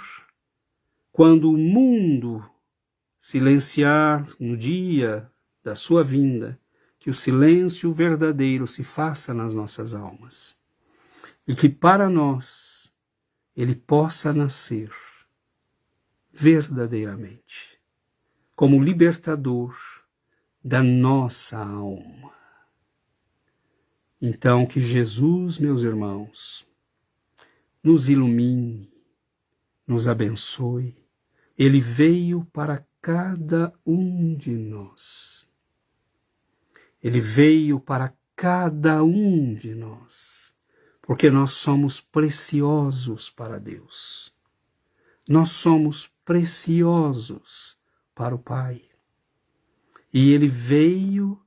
quando o mundo silenciar no dia da sua vinda, que o silêncio verdadeiro se faça nas nossas almas, e que para nós ele possa nascer verdadeiramente, como libertador da nossa alma. Então, que Jesus, meus irmãos, nos ilumine, nos abençoe. Ele veio para cada um de nós. Ele veio para cada um de nós, porque nós somos preciosos para Deus. Nós somos preciosos para o Pai. E ele veio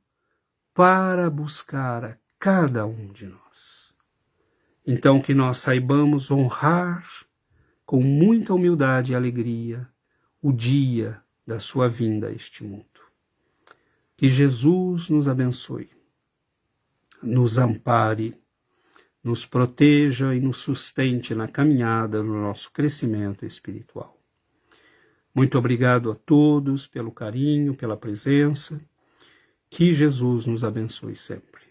para buscar a cada um de nós. Então que nós saibamos honrar com muita humildade e alegria o dia da sua vinda a este mundo. Que Jesus nos abençoe, nos ampare, nos proteja e nos sustente na caminhada no nosso crescimento espiritual. Muito obrigado a todos pelo carinho, pela presença. Que Jesus nos abençoe sempre.